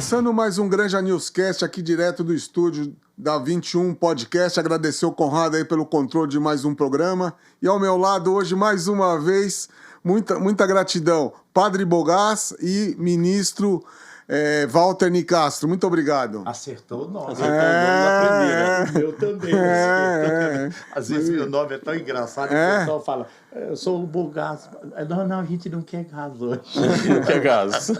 Começando mais um Granja Newscast aqui direto do estúdio da 21 Podcast. Agradecer o Conrado aí pelo controle de mais um programa. E ao meu lado hoje, mais uma vez, muita gratidão, Padre Bogás e ministro Walter Nicastro. Muito obrigado. Acertou o nome. Acertou o nome na primeira. O meu também. Às vezes meu nome é tão engraçado que o pessoal fala, eu sou o Bogás. Não, a gente não quer gás hoje. Não quer gás.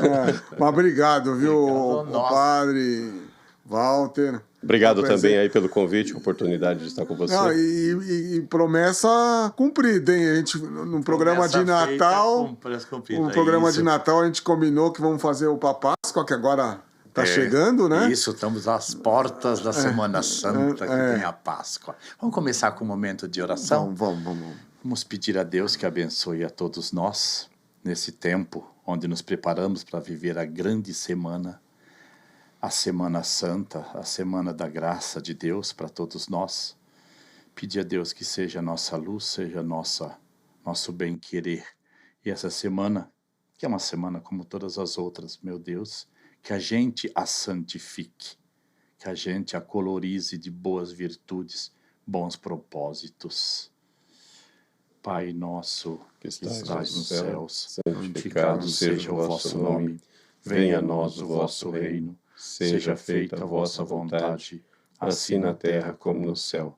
Mas obrigado, viu, o Padre Walter. Obrigado também aí pelo convite, oportunidade de estar com você. E promessa cumprida, hein? A gente, no programa de Natal, de Natal a gente combinou que vamos fazer o Páscoa, que agora está chegando, né? Isso, estamos às portas da Semana Santa, que tem a Páscoa. Vamos começar com um momento de oração? Vamos. Vamos pedir a Deus que abençoe a todos nós, nesse tempo onde nos preparamos para viver a grande semana, a Semana Santa, a Semana da Graça de Deus para todos nós. Pedir a Deus que seja a nossa luz, seja nosso bem-querer. E essa semana, que é uma semana como todas as outras, meu Deus, que a gente a santifique, que a gente a colorize de boas virtudes, bons propósitos. Pai nosso, que estás nos céus, santificado seja o vosso nome. Venha a nós o vosso reino. Seja feita a vossa vontade, assim na terra como no céu.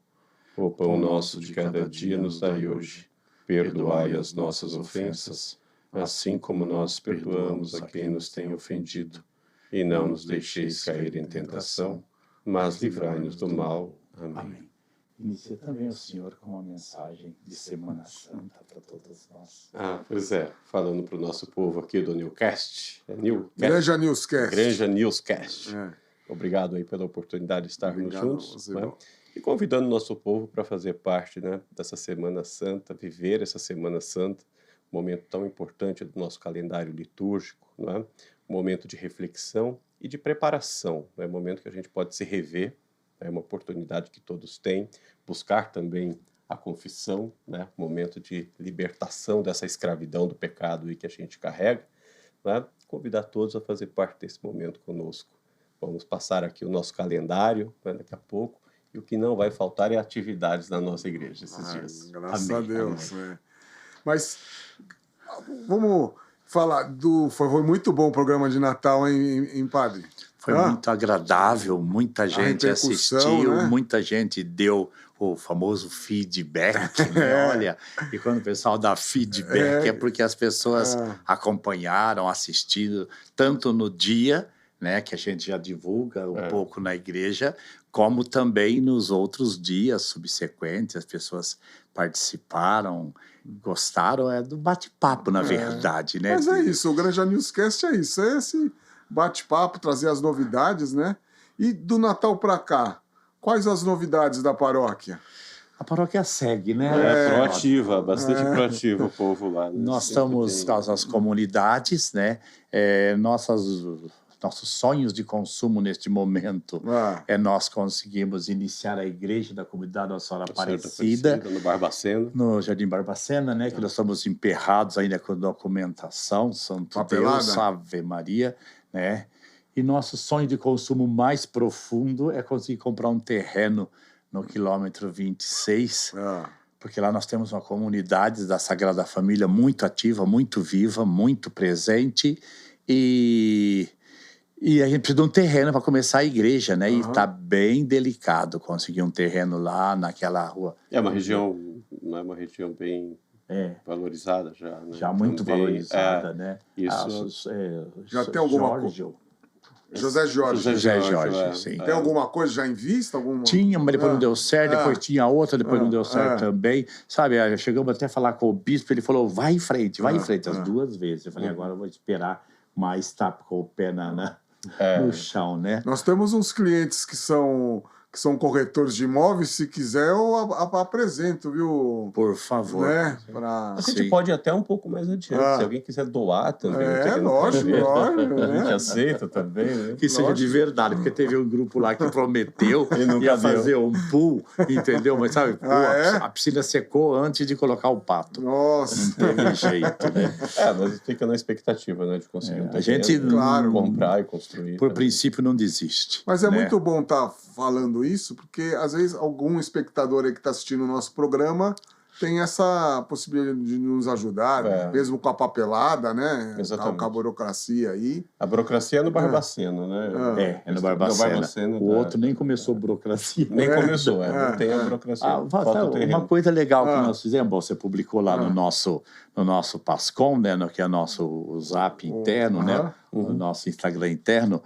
O pão nosso de cada dia nos dai hoje. Perdoai as nossas ofensas, assim como nós perdoamos a quem nos tem ofendido. E não nos deixeis cair em tentação, mas livrai-nos do mal. Amém. Inicia também o Senhor com uma mensagem de Semana Santa para todos nós. Pois é, falando para o nosso povo aqui do Newcast. Granja Newscast. Granja Newscast. Obrigado aí pela oportunidade de estarmos juntos. Né? E convidando o nosso povo para fazer parte, né, dessa Semana Santa, viver essa Semana Santa, um momento tão importante do nosso calendário litúrgico, né? Um momento de reflexão e de preparação, né? Um momento que a gente pode se rever. É uma oportunidade que todos têm, buscar também a confissão, né? Momento de libertação dessa escravidão do pecado aí que a gente carrega, né? Convidar todos a fazer parte desse momento conosco. Vamos passar aqui o nosso calendário, né, daqui a pouco, e o que não vai faltar é atividades na nossa igreja esses dias. Graças a Deus. Mas vamos falar foi muito bom o programa de Natal, hein, Padre? Foi muito agradável, muita gente assistiu, né? Muita gente deu o famoso feedback, né? Olha, e quando o pessoal dá feedback é porque as pessoas acompanharam, assistiram, tanto no dia, né, que a gente já divulga um pouco na igreja, como também nos outros dias subsequentes, as pessoas participaram, gostaram, do bate-papo, na verdade, né? Mas é isso, o Granja Newscast é isso, é esse bate-papo, trazer as novidades, né? E do Natal para cá, quais as novidades da paróquia? A paróquia segue, né? Proativa, bastante proativa o povo lá. Né? Nós estamos, as comunidades, né? Nossos sonhos de consumo neste momento nós conseguimos iniciar a igreja da comunidade Nossa Senhora Aparecida no Barbacena. No Jardim Barbacena, né? Que nós estamos emperrados ainda com documentação, Santo Deus, Ave Maria, né? E nosso sonho de consumo mais profundo é conseguir comprar um terreno no quilômetro 26, porque lá nós temos uma comunidade da Sagrada Família muito ativa, muito viva, muito presente, e a gente precisa de um terreno para começar a igreja, né? E está bem delicado conseguir um terreno lá naquela rua. É uma região bem valorizada já. Né? Já muito valorizada, né? Isso. Já tem alguma coisa? José Jorge, sim. Tem alguma coisa já em vista? Tinha, mas depois não deu certo, depois tinha outra, depois não deu certo também. Sabe, chegamos até a falar com o bispo, ele falou, vai em frente, as 2 vezes. Eu falei, agora eu vou esperar mais, com o pé no chão, né? Nós temos uns clientes que são que são corretores de imóveis, se quiser eu apresento, viu? Por favor. Né? A gente pode ir até um pouco mais adiante, se alguém quiser doar também. Lógico. A gente aceita também, né? Que seja de verdade, porque teve um grupo lá que prometeu ia fazer um pool, entendeu? Mas sabe, a piscina secou antes de colocar o pato. Nossa. Não teve jeito, né? Mas fica na expectativa, né, de conseguir um a gente comprar e construir. Por princípio não desiste. Mas é muito bom estar falando isso, porque às vezes algum espectador aí que está assistindo o nosso programa tem essa possibilidade de nos ajudar, mesmo com a papelada, né? Exatamente. Com a burocracia aí. A burocracia é no Barbaceno, né? É no Barbaceno. O outro nem começou a burocracia. Nem começou, não tem a burocracia. Uma coisa legal que nós fizemos, você publicou lá no nosso Pascom, né? Que é o nosso Zap interno, né? O nosso Instagram interno.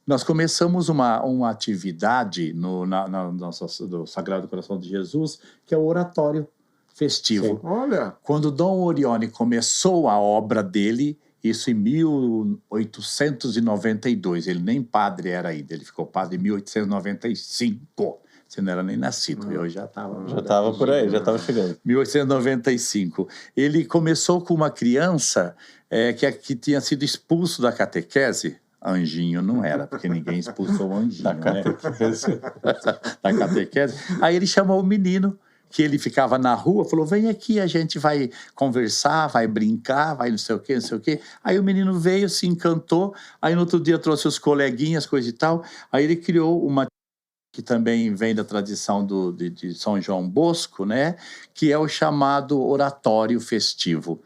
Nós começamos uma atividade no Sagrado Coração de Jesus, que é o oratório festivo. Sim. Olha! Quando Dom Orione começou a obra dele, isso em 1892, ele nem padre era ainda, ele ficou padre em 1895. Você não era nem nascido, eu já estava... Já estava por aí, já estava chegando. 1895. Ele começou com uma criança que tinha sido expulso da catequese. Anjinho não era, porque ninguém expulsou o anjinho, da catequese. Aí ele chamou o menino, que ele ficava na rua, falou, vem aqui, a gente vai conversar, vai brincar, vai não sei o quê, não sei o quê. Aí o menino veio, se encantou, aí no outro dia trouxe os coleguinhas, coisa e tal. Aí ele criou uma que também vem da tradição de São João Bosco, né? Que é o chamado oratório festivo.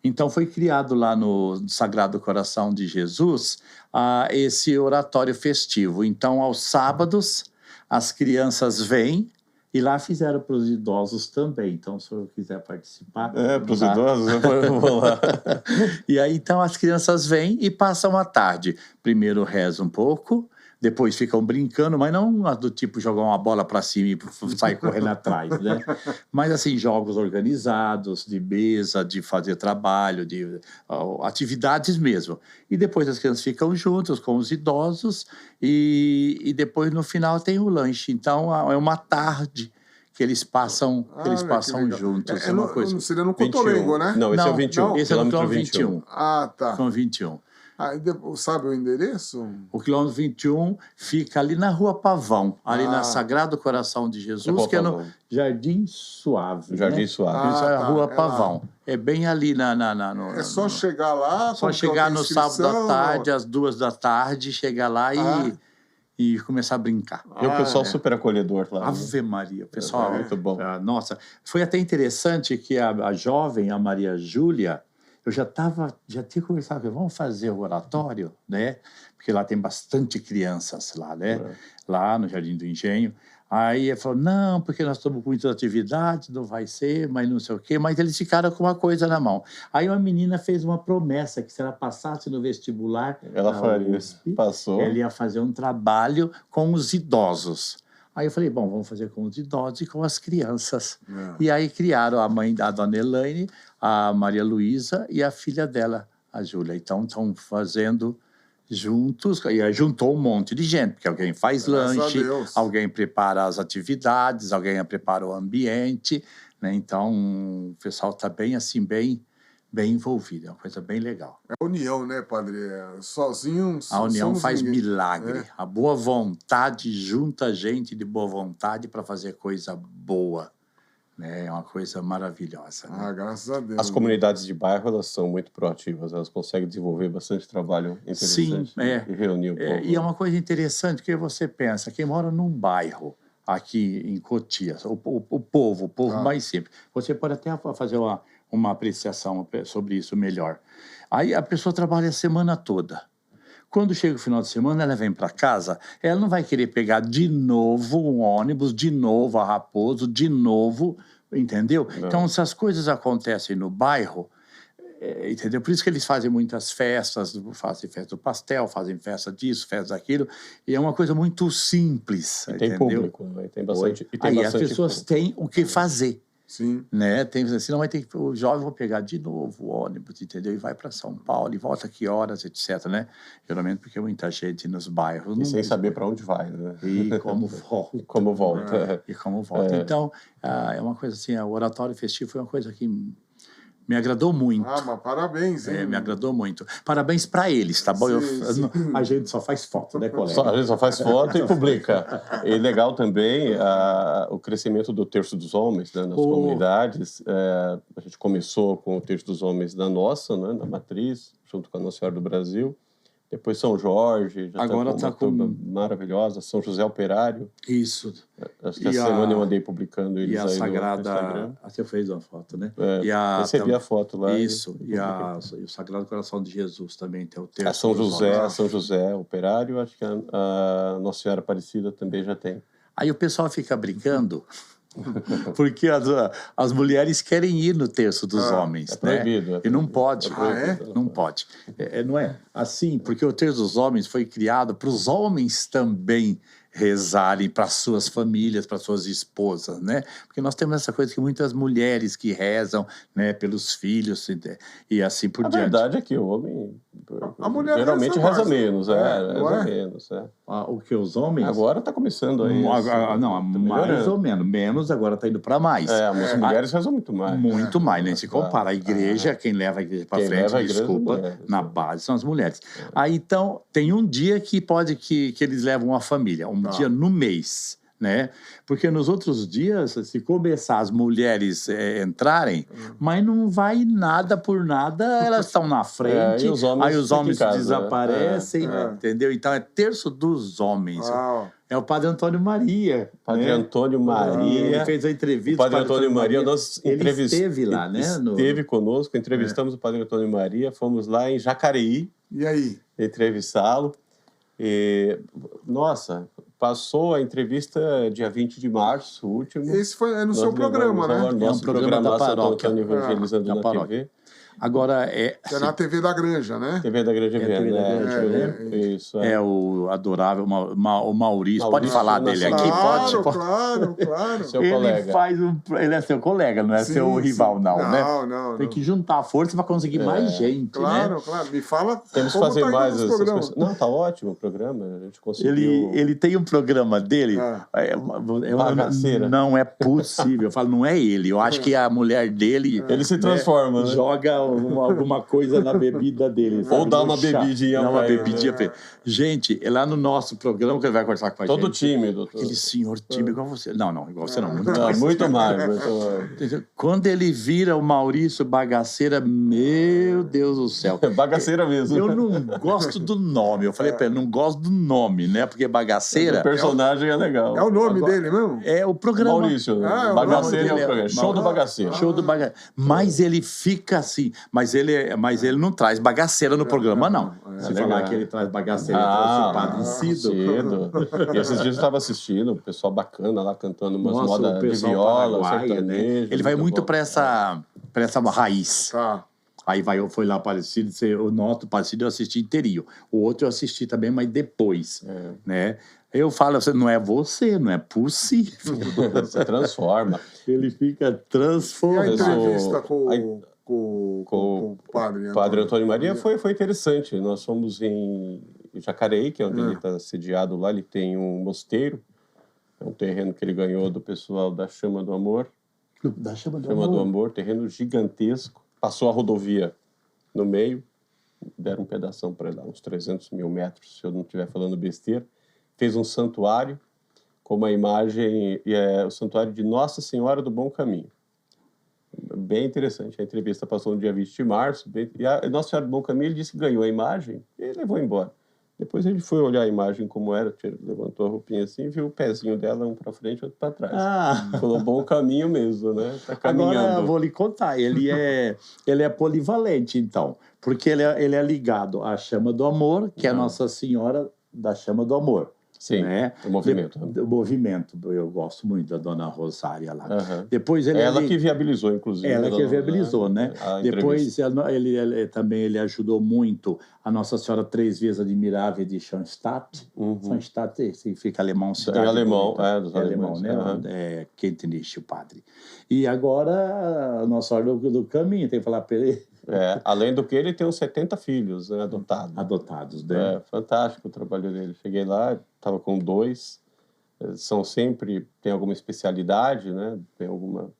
Então, foi criado lá no Sagrado Coração de Jesus esse oratório festivo. Então, aos sábados, as crianças vêm e lá fizeram para os idosos também. Então, se eu quiser participar... para os idosos, eu vou lá. E aí, então, as crianças vêm e passam a tarde. Primeiro rezam um pouco... Depois ficam brincando, mas não do tipo jogar uma bola para cima e sair correndo atrás, né? Mas, assim, jogos organizados, de mesa, de fazer trabalho, de atividades mesmo. E depois as crianças ficam juntas com os idosos e depois, no final, tem o lanche. Então, é uma tarde que eles passam, juntos. Uma coisa. Seria no Cotolengo, né? Não, esse é o 21. Esse é no quilômetro 21. Ah, tá. Quilômetro 21. Sabe o endereço? O quilômetro 21 fica ali na Rua Pavão, ali na Sagrado Coração de Jesus, que é no Jardim Suave. Jardim Suave. Isso é a Rua Pavão. É bem ali É só chegar lá... Só chegar no sábado da tarde, às 14h, chegar lá e começar a brincar. E o pessoal super acolhedor lá. Ave Maria, o pessoal... muito bom. Nossa, foi até interessante que a jovem, a Maria Júlia, eu já tinha conversado com ela, vamos fazer o oratório, né? Porque lá tem bastante crianças lá, né? Lá no Jardim do Engenho. Aí ele falou, não, porque nós estamos com muitas atividades, não vai ser, mas não sei o quê. Mas eles ficaram com uma coisa na mão. Aí uma menina fez uma promessa que se ela passasse no vestibular... Ela faria isso. Passou. Ela ia fazer um trabalho com os idosos. Aí eu falei, bom, vamos fazer com os idosos e com as crianças. E aí criaram a mãe da dona Elaine, a Maria Luísa e a filha dela, a Júlia. Então, estão fazendo juntos, e aí juntou um monte de gente, porque alguém faz lanche, alguém prepara as atividades, alguém prepara o ambiente, né? Então, o pessoal está bem assim, bem envolvido, é uma coisa bem legal. É união, né, padre? Sozinho... A união faz milagre. A boa vontade junta gente de boa vontade para fazer coisa boa. É uma coisa maravilhosa. Né? Graças a Deus. As comunidades de bairro, elas são muito proativas, elas conseguem desenvolver bastante trabalho interessante. Sim, e reunir o povo. E é uma coisa interessante, porque você pensa, quem mora num bairro, aqui em Cotias, o povo mais simples, você pode até fazer uma apreciação sobre isso melhor. Aí a pessoa trabalha a semana toda. Quando chega o final de semana, ela vem para casa, ela não vai querer pegar de novo um ônibus, de novo a Raposo, de novo, entendeu? Não. Então, se as coisas acontecem no bairro, entendeu? Por isso que eles fazem muitas festas, fazem festa do pastel, fazem festa disso, festa daquilo, e é uma coisa muito simples, e entendeu? Tem público, né? Tem bastante. Aí as pessoas têm o que fazer. Sim. Né? Senão vai ter que, o jovem vai pegar de novo o ônibus, entendeu? E vai para São Paulo e volta que horas, etc, né? Geralmente porque muita gente nos bairros... E sem saber para onde vai, né? E como volta. Como volta. E como volta. Então, é uma coisa assim, o oratório festivo foi uma coisa que me agradou muito. Ah, mas parabéns, hein? Me agradou muito. Parabéns para eles, tá bom? A gente só faz foto, né, colega? A gente só faz foto e publica. E legal também o crescimento do Terço dos Homens, né, nas comunidades. A gente começou com o Terço dos Homens da nossa, né, na Matriz, junto com a Nossa Senhora do Brasil. Depois São Jorge, já agora está com uma turma maravilhosa. São José Operário. Isso. Acho que essa semana eu andei publicando eles aí no Sagrada... Você fez uma foto, né? Recebi a foto lá. Isso. E o Sagrado Coração de Jesus também tem o terço. São José Operário, acho que a Nossa Senhora Aparecida também já tem. Aí o pessoal fica brincando... Porque as mulheres querem ir no terço dos homens, é proibido, né? É proibido, e não pode. Não pode. Não é assim, porque o terço dos homens foi criado para os homens também rezarem para suas famílias, para suas esposas, né? Porque nós temos essa coisa que muitas mulheres que rezam, né, pelos filhos e assim por diante. A verdade é que o homem a mulher geralmente reza mais, menos, reza menos. O que os homens? Agora está começando aí. Não, mais ou menos. Menos agora está indo para mais. As mulheres rezam muito mais. Muito mais, nem se compara. A igreja, quem leva a igreja para frente, desculpa, na base são as mulheres. Aí então tem um dia que pode que eles levam a família, dia no mês, né? Porque nos outros dias, se começar as mulheres entrarem, mas não vai nada por nada, elas estão na frente, aí os homens desaparecem, entendeu? Então é terço dos homens. É o Padre Antônio Maria. Padre Antônio Maria. Ele fez a entrevista. O Padre Antônio Maria, nós ele esteve lá, né? Esteve conosco, entrevistamos o Padre Antônio Maria, fomos lá em Jacareí. E aí? Entrevistá-lo. Nossa, passou a entrevista dia 20 de março, último. Esse foi no seu programa, né? Nosso programa da paróquia. Evangelizando na TV. Agora é na TV da Granja, né? TV da Granja Viana, Isso. É o adorável o Maurício. Pode falar dele aqui? Claro. Seu colega. Ele é seu colega, não é seu rival, não, né? Não. Tem que juntar a força para conseguir mais gente, claro, né? Claro. Me fala. Temos que fazer mais essas coisas. Não, tá ótimo o programa. A gente conseguiu. Ele tem um programa dele. Bagaceira. Não é possível. Eu falo, não é ele. Eu acho que a mulher dele. Ele se transforma, né? Joga alguma coisa na bebida dele. Ou dá uma bebidinha. Dá uma bebidinha. Gente, é lá no nosso programa que ele vai conversar com a gente. Todo tímido. Aquele senhor tímido igual você. Não, igual você não. Muito mais. Quando ele vira o Maurício Bagaceira, meu Deus do céu. Bagaceira mesmo. Eu não gosto do nome. Eu falei pra ele, não gosto do nome, né? Porque Bagaceira... O personagem é legal. É o nome dele mesmo? É o programa. Maurício. Bagaceira é o programa. Show do Bagaceira. Show do Bagaceira. Mas ele fica assim... Mas ele não traz bagaceira no programa, não. Se falar que ele traz bagaceira, ele trouxe o Padre Cido. E esses dias eu estava assistindo, o pessoal bacana lá cantando umas modas de viola, sertanejo. Ele vai muito para essa raiz. Tá. Aí foi lá Aparecido, o nosso Aparecido eu assisti inteirinho. O outro eu assisti também, mas depois, né? Eu falo, não é possível. Você transforma. Ele fica transformado. E a entrevista com o Padre Antônio Maria foi interessante. Nós fomos em Jacareí, que é onde ele está sediado lá. Ele tem um mosteiro, é um terreno que ele ganhou do pessoal da Chama do Amor. Da Chama do Amor, terreno gigantesco. Passou a rodovia no meio, deram um pedação para lá, uns 300 mil metros, se eu não estiver falando besteira. Fez um santuário com uma imagem, o santuário de Nossa Senhora do Bom Caminho. Bem interessante. A entrevista passou no dia 20 de março. E a Nossa Senhora do Bom Caminho, ele disse que ganhou a imagem e ele levou embora. Depois ele foi olhar a imagem como era, levantou a roupinha assim, viu o pezinho dela, um para frente, outro para trás. Falou, bom caminho mesmo, né? Tá caminhando. Agora eu vou lhe contar, ele é polivalente, então, porque ele é ligado à Chama do Amor, que é a Nossa Senhora da Chama do Amor. Sim, né? o movimento. O movimento, eu gosto muito da dona Rosária lá. Uhum. Depois ela que viabilizou, inclusive. Ela que viabilizou, né? Depois ele ajudou muito a Nossa Senhora Três Vezes Admirável de Schoenstatt. Schoenstatt significa alemão, cidade. Em alemão, dos alemão, né? É Kentenich, o padre. E agora a Nossa Senhora do Caminho, tem que falar para ele. Além do que, ele tem uns 70 filhos, né, adotados, né? Fantástico o trabalho dele. Cheguei lá, estava com 2. São sempre, tem alguma especialidade, né? Tem alguma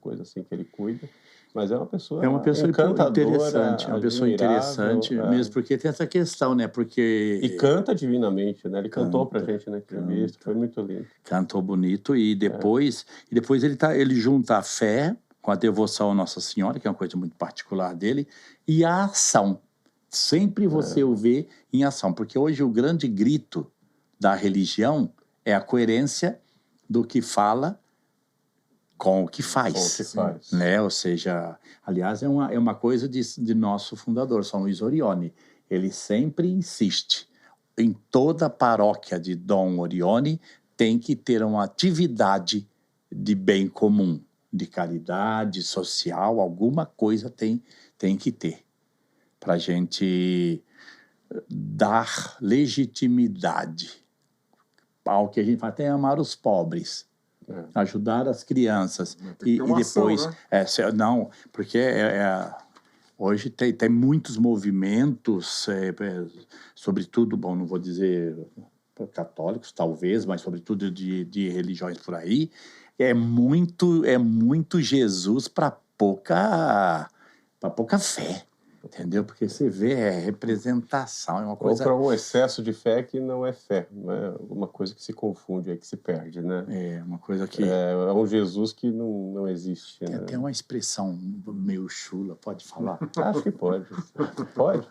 coisa assim que ele cuida. Mas é uma pessoa interessante, uma pessoa interessante, mesmo porque tem essa questão, né? Porque e canta divinamente, né? Ele cantou pra gente na entrevista, foi muito lindo. Cantou bonito e depois ele junta a fé com a devoção à Nossa Senhora, que é uma coisa muito particular dele, e a ação. Sempre você o vê em ação, porque hoje o grande grito da religião é a coerência do que fala com o que faz. Né? Ou seja, aliás, é uma coisa de nosso fundador, São Luís Orione. Ele sempre insiste, em toda paróquia de Dom Orione tem que ter uma atividade de bem comum, de caridade social, alguma coisa tem que ter, para a gente dar legitimidade ao que a gente fala, até amar os pobres, ajudar as crianças. E depois... Ação, né? Não, porque hoje tem muitos movimentos, sobretudo, bom, não vou dizer católicos, talvez, mas sobretudo de religiões por aí, é muito Jesus para pouca fé, entendeu? Porque você vê, representação, é uma coisa... Ou para um excesso de fé que não é fé, né? Uma coisa que se confunde, que se perde, né? É uma coisa que... É um Jesus que não existe. Tem até uma expressão meio chula, pode falar? Acho que pode. Pode.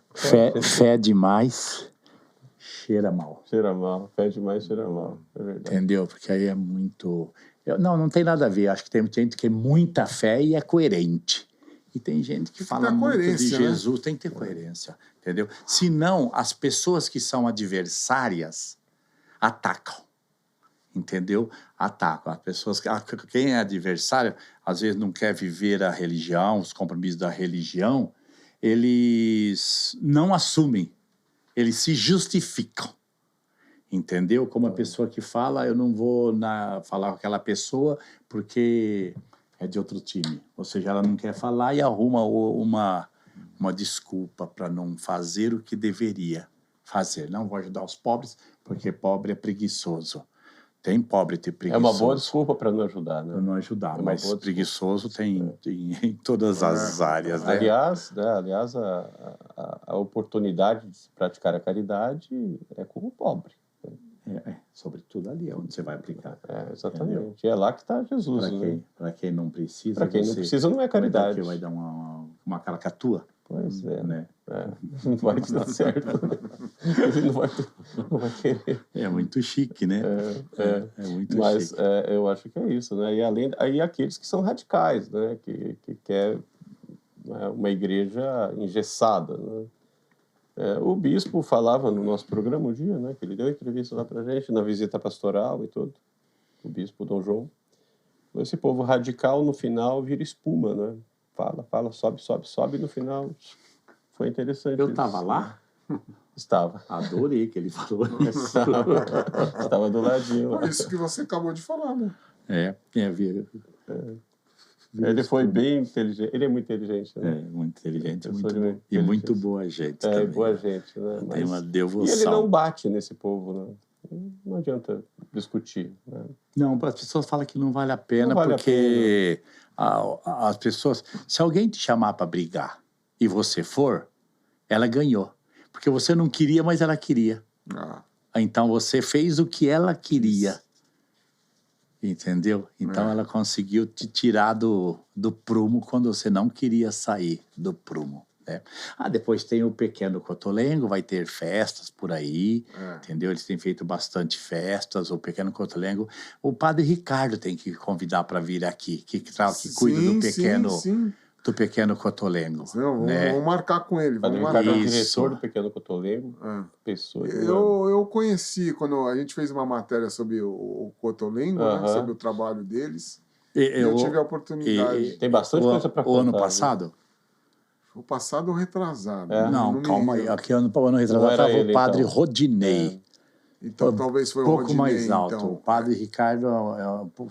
Fé demais... cheira mal. Cheira mal. Fé demais, cheira mal. É verdade. Entendeu? Porque aí é muito... Não tem nada a ver. Acho que tem gente que tem muita fé e é coerente. E tem gente que fala muito de Jesus. Né? Tem que ter coerência. Entendeu? Senão, as pessoas que são adversárias atacam. Entendeu? Atacam. As pessoas... Quem é adversário, às vezes não quer viver a religião, os compromissos da religião, eles não assumem. Eles se justificam, entendeu? Como a pessoa que fala, eu não vou falar com aquela pessoa porque é de outro time. Ou seja, ela não quer falar e arruma uma desculpa para não fazer o que deveria fazer. Não vou ajudar os pobres porque pobre é preguiçoso. Tem pobre, tem preguiçoso. É uma boa desculpa para não ajudar, né? Para não ajudar, mas preguiçoso tem em todas as áreas. Né? Aliás, a oportunidade de se praticar a caridade é com o pobre. Sobretudo ali é onde você vai aplicar. Exatamente. Entendeu? E é lá que está Jesus. Para quem não precisa... Para quem não precisa não é caridade. Vai dar uma caracatua. Pois é. Né? Não vai dar certo. Ele não vai querer. É muito chique, né? É muito chique. Mas eu acho que é isso, né? E aí aqueles que são radicais, né? Que quer uma igreja engessada, né? O bispo falava no nosso programa um dia, né? Que ele deu entrevista lá pra gente, na visita pastoral e tudo. O bispo Dom João. Esse povo radical, no final, vira espuma, né? Fala, sobe, e no final foi interessante. Eu estava lá? Estava. Adorei que ele falou. Estava do ladinho lá. É isso que você acabou de falar, né? Ele foi bem inteligente. Ele é muito inteligente, né? Muito inteligente. E muito boa gente também. Boa gente, né? Tem uma devoção. E ele não bate nesse povo, né? Não adianta discutir, né? Não, as pessoas falam que não vale a pena, porque as pessoas... Se alguém te chamar para brigar e você for, ela ganhou. Porque você não queria, mas ela queria. Então você fez o que ela queria. Entendeu? Então ela conseguiu te tirar do prumo quando você não queria sair do prumo. Né? Depois tem o Pequeno Cotolengo, vai ter festas por aí, entendeu? Eles têm feito bastante festas, o Pequeno Cotolengo. O Padre Ricardo tem que convidar para vir aqui, que cuida do Pequeno... Sim. do Pequeno Cotolengo. Não, né? vamos marcar com ele. Padre Vamos Ricardo é o marcar. diretor do Pequeno Cotolengo. Pessoa. Eu conheci, quando a gente fez uma matéria sobre o Cotolengo, né, sobre o trabalho deles, eu tive a oportunidade. Tem bastante coisa para contar. O ano passado? O passado ou retrasado? Não, calma aí. Aqui ano retrasado estava o padre então. Rodinei. Então talvez foi um pouco Rodinei, mais alto. Então. O padre Ricardo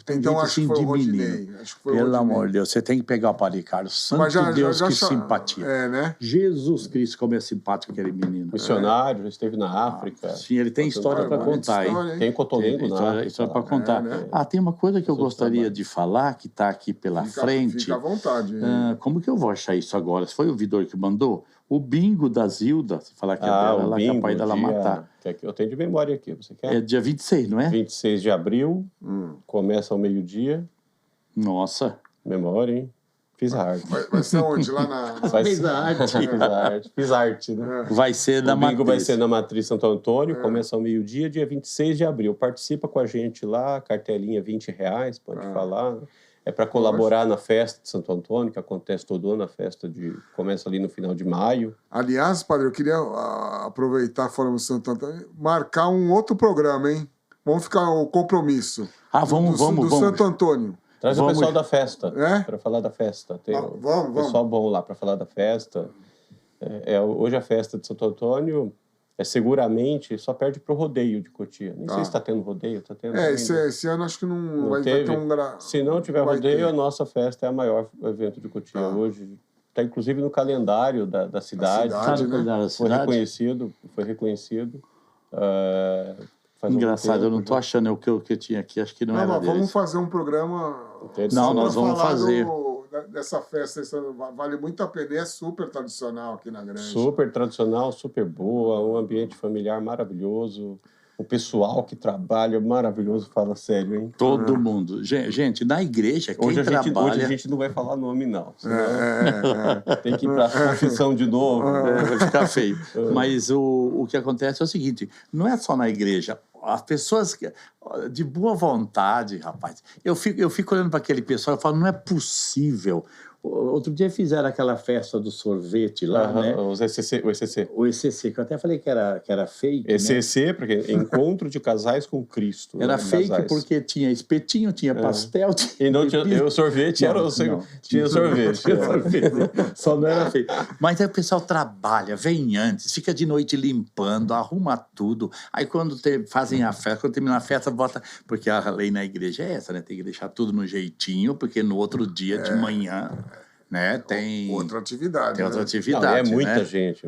tem então, jeito acho assim que foi de o Rodinei. menino. Acho que foi Pelo o amor de Deus, você tem que pegar o padre Ricardo. Santo Deus, que simpatia. Né? Jesus Cristo, como é simpático aquele menino. Missionário, já esteve na África. Sim, ele tem história para contar, hein? Tem Cotolengo na África. História para contar. Né? Tem uma coisa que eu gostaria de falar, que está aqui pela frente. Fica à vontade. Como que eu vou achar isso agora? Se foi o Vidor que mandou? O bingo da Zilda, se falar que é dela, ela é capaz dela matar. Eu tenho de memória aqui, você quer? É dia 26, não é? 26 de abril, começa ao meio-dia. Nossa. Memória, hein? Fiz a arte. Vai ser onde? Lá na... Fiz a arte. Fiz arte, né? Vai ser na Matriz. O bingo vai ser na Matriz Santo Antônio, começa ao meio-dia, dia 26 de abril. Participa com a gente lá, cartelinha R$20, pode falar. É para colaborar na festa de Santo Antônio, que acontece todo ano, a festa começa ali no final de maio. Aliás, padre, eu queria aproveitar, falando de Santo Antônio, marcar um outro programa, hein? Vamos ficar o compromisso. Vamos. Santo Antônio. Traz o pessoal da festa, para falar da festa. Tem vamos. Pessoal bom lá para falar da festa. Hoje a festa de Santo Antônio... seguramente só perde pro rodeio de Cotia. Nem sei se está tendo rodeio. Tá tendo esse ano acho que não vai ter um... Se não tiver rodeio, a nossa festa é o maior evento de Cotia. Hoje está inclusive no calendário da cidade. Né? Foi reconhecido. Engraçado, eu não estou achando o que eu tinha aqui, acho que não era deles. Vamos fazer um programa... Não, nós vamos fazer... Dessa festa, vale muito a pena, é super tradicional aqui na Grande. Super tradicional, super boa, um ambiente familiar maravilhoso, o pessoal que trabalha maravilhoso, fala sério, hein? Todo mundo. Gente, na igreja, quem trabalha... Hoje a gente não vai falar nome, não. Tem que ir para a confissão de novo. Vai ficar feio. Mas o que acontece é o seguinte, não é só na igreja. As pessoas de boa vontade, rapaz. Eu fico olhando para aquele pessoal e falo, não é possível. Outro dia fizeram aquela festa do sorvete lá, né? O ECC. O ECC, que eu até falei que era fake. ECC, né? Porque Encontro de Casais com Cristo. Era fake casais. Porque tinha espetinho, tinha pastel. E não tinha o sorvete, tinha sorvete. Só não era fake. Mas aí o pessoal trabalha, vem antes, fica de noite limpando, arruma tudo. Aí quando fazem a festa, quando termina a festa, bota... Porque a lei na igreja é essa, né? Tem que deixar tudo no jeitinho, porque no outro dia de manhã... Né? Tem outra atividade. Tem outra atividade. É muita gente.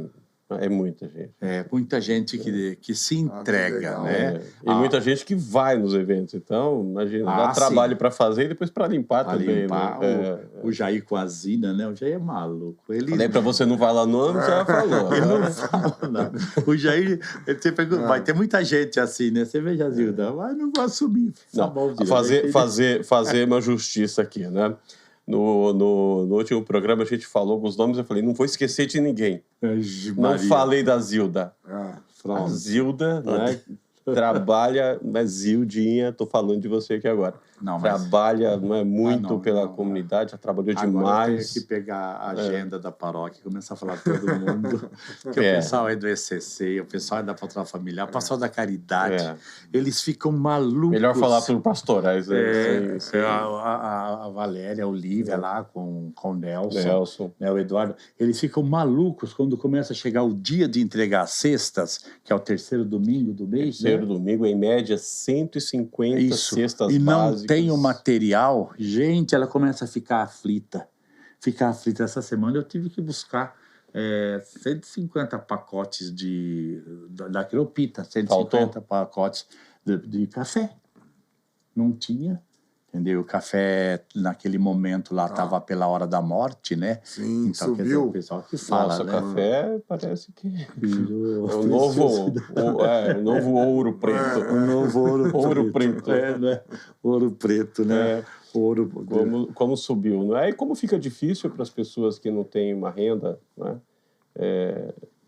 É muita gente. É muita gente que se entrega, né? E muita gente que vai nos eventos. Então, imagina, dá trabalho para fazer e depois para limpar também. Limpar, né? O Jair com a Zina, né? O Jair é maluco. Falei para você não falar nome, você já falou. Ele não fala nada. O Jair, ele sempre pergunta, vai ter muita gente assim, né? Você veja a Zilda, mas não vou assumir. Fazer uma justiça aqui, né? No último programa a gente falou alguns nomes, eu falei, não vou esquecer de ninguém. Não falei da Zilda. A Zilda, né, trabalha, mas Zildinha, tô falando de você aqui agora. Trabalha muito pela comunidade, já trabalhou demais. Agora eu tenho que pegar a agenda da paróquia e começar a falar de todo mundo. Porque o pessoal é do ECC, o pessoal é da pastoral familiar, o pessoal da caridade. Eles ficam malucos. Melhor falar por pastorais. A Valéria, a Olívia lá com o Nelson. Né, o Eduardo. Eles ficam malucos quando começa a chegar o dia de entregar as cestas, que é o terceiro domingo do mês. Terceiro domingo, em média, 150 cestas e básicas. Não tem o material, gente, ela começa a ficar aflita. Essa semana eu tive que buscar 150 pacotes da Quiropita, 150 pacotes de café. Não tinha, entendeu? O café, naquele momento lá, estava pela hora da morte, né? Sim, então, subiu. Quer dizer, o pessoal que fala, Nossa, né? Café parece que é o novo ouro preto. O novo ouro preto. Né? Ouro preto, né? Ouro... Como subiu, não é? E como fica difícil para as pessoas que não têm uma renda, né?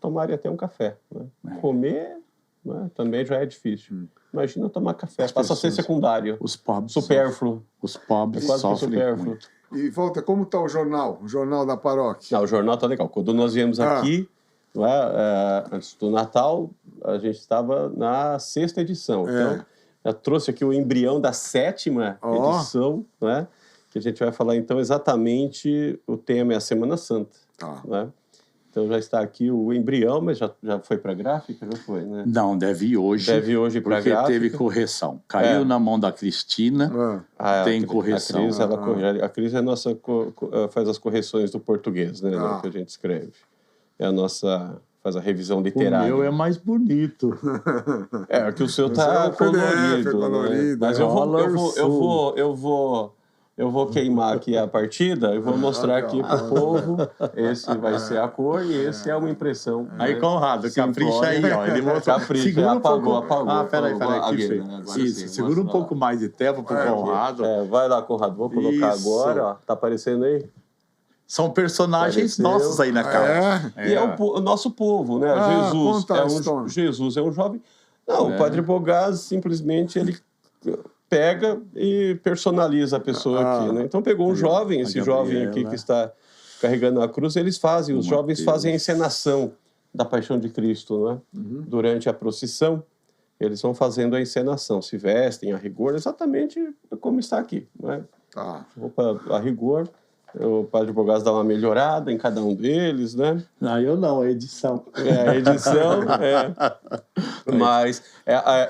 Tomarem até um café, né? Comer, né? Também já é difícil. Imagina tomar café, passa a ser secundário. Os pobres supérfluo. Os pobres quase sofrem supérfluo. muito. E, Walter, como está o jornal da paróquia? Não, o jornal está legal. Quando nós viemos aqui, não é, antes do Natal, a gente estava na 6ª edição. Então, já trouxe aqui o embrião da 7ª edição, né? Que a gente vai falar, então, exatamente, o tema é a Semana Santa. Né? Então, já está aqui o embrião, mas já foi para a gráfica? Já foi, né? Não, deve ir hoje. Deve ir hoje para a gráfica. Porque teve correção. Caiu na mão da Cristina, tem correção. A Cris é a nossa, faz as correções do português, né? Que a gente escreve. É a nossa... faz a revisão literária. O meu é mais bonito. Que o seu tá colorido. Né? Mas eu vou queimar aqui a partida e vou mostrar aqui para o povo. Esse vai ser a cor e esse é uma impressão. Aí, Conrado, capricha aí, ó. Ele mostrou. Capricha, apagou. Peraí, que feio. Isso, segura um pouco mais de tempo pro Conrado. Vai lá, Conrado, vou colocar agora, ó. Tá aparecendo aí? São personagens nossos aí na casa. E é o nosso povo, né? Jesus é um jovem. Não, o Padre Bogaz simplesmente ele pega e personaliza a pessoa aqui, né? Então pegou um jovem, esse jovem aqui que está carregando a cruz, os jovens fazem a encenação da Paixão de Cristo, né? Durante a procissão, eles vão fazendo a encenação, se vestem a rigor, exatamente como está aqui, né? Roupa a rigor. O Padre Bogaz dá uma melhorada em cada um deles, né? Não, eu não, a edição. A edição, Mas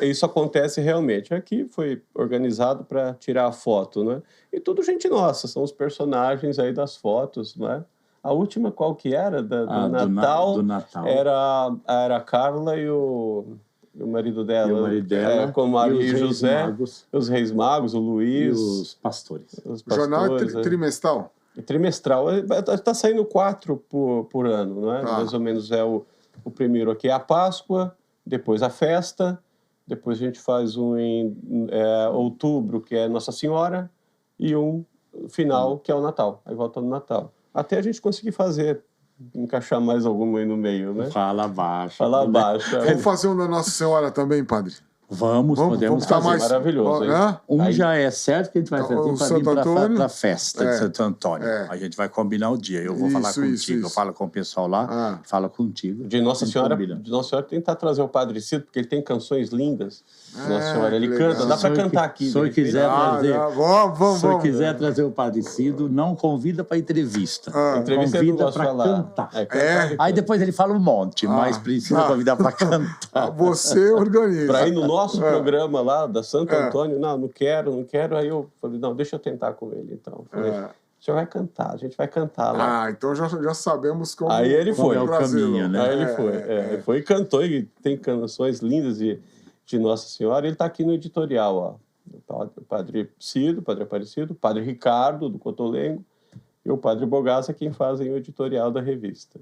isso acontece realmente. Aqui foi organizado para tirar a foto, né? E tudo gente nossa, são os personagens aí das fotos, né? A última qual que era? Do Natal? Do Natal. Era a Carla e o marido dela. E o marido dela. Com Maria e José. Os Reis Magos, o Luiz. E os pastores. O jornal é trimestral? Trimestral. Está saindo 4 por ano, não é? Mais ou menos o primeiro aqui é a Páscoa, depois a festa, depois a gente faz um em outubro, que é Nossa Senhora, e um final, que é o Natal. Aí volta no Natal. Até a gente conseguir encaixar mais alguma aí no meio, né? Fala baixo. Vamos fazer um da Nossa Senhora também, padre? Podemos fazer. Mais maravilhoso. Já é certo que a gente vai fazer para vir para a festa de Santo Antônio. A gente vai combinar o dia. Eu vou falar contigo. Eu falo com o pessoal lá, fala contigo. De Nossa Senhora tentar trazer o Padre Cido, porque ele tem canções lindas. Nossa Senhora, ele canta. Dá para cantar aqui. Se o senhor quiser trazer o Padre Cido, não convida para entrevista. Convida para cantar. Aí depois ele fala um monte, mas precisa convidar para cantar. Você organiza. Para ir no nosso programa lá da Santo Antônio, não quero. Aí eu falei, não, deixa eu tentar com ele, então. Falei, o senhor vai cantar, a gente vai cantar lá. Então já sabemos como. Aí ele foi. É o caminho, né? Aí ele foi. Ele foi e cantou, e tem canções lindas de Nossa Senhora. Ele está aqui no editorial, ó. O Padre Cido, o Padre Aparecido, o Padre Ricardo, do Cotolengo, e o Padre Bogaz é quem fazem o editorial da revista,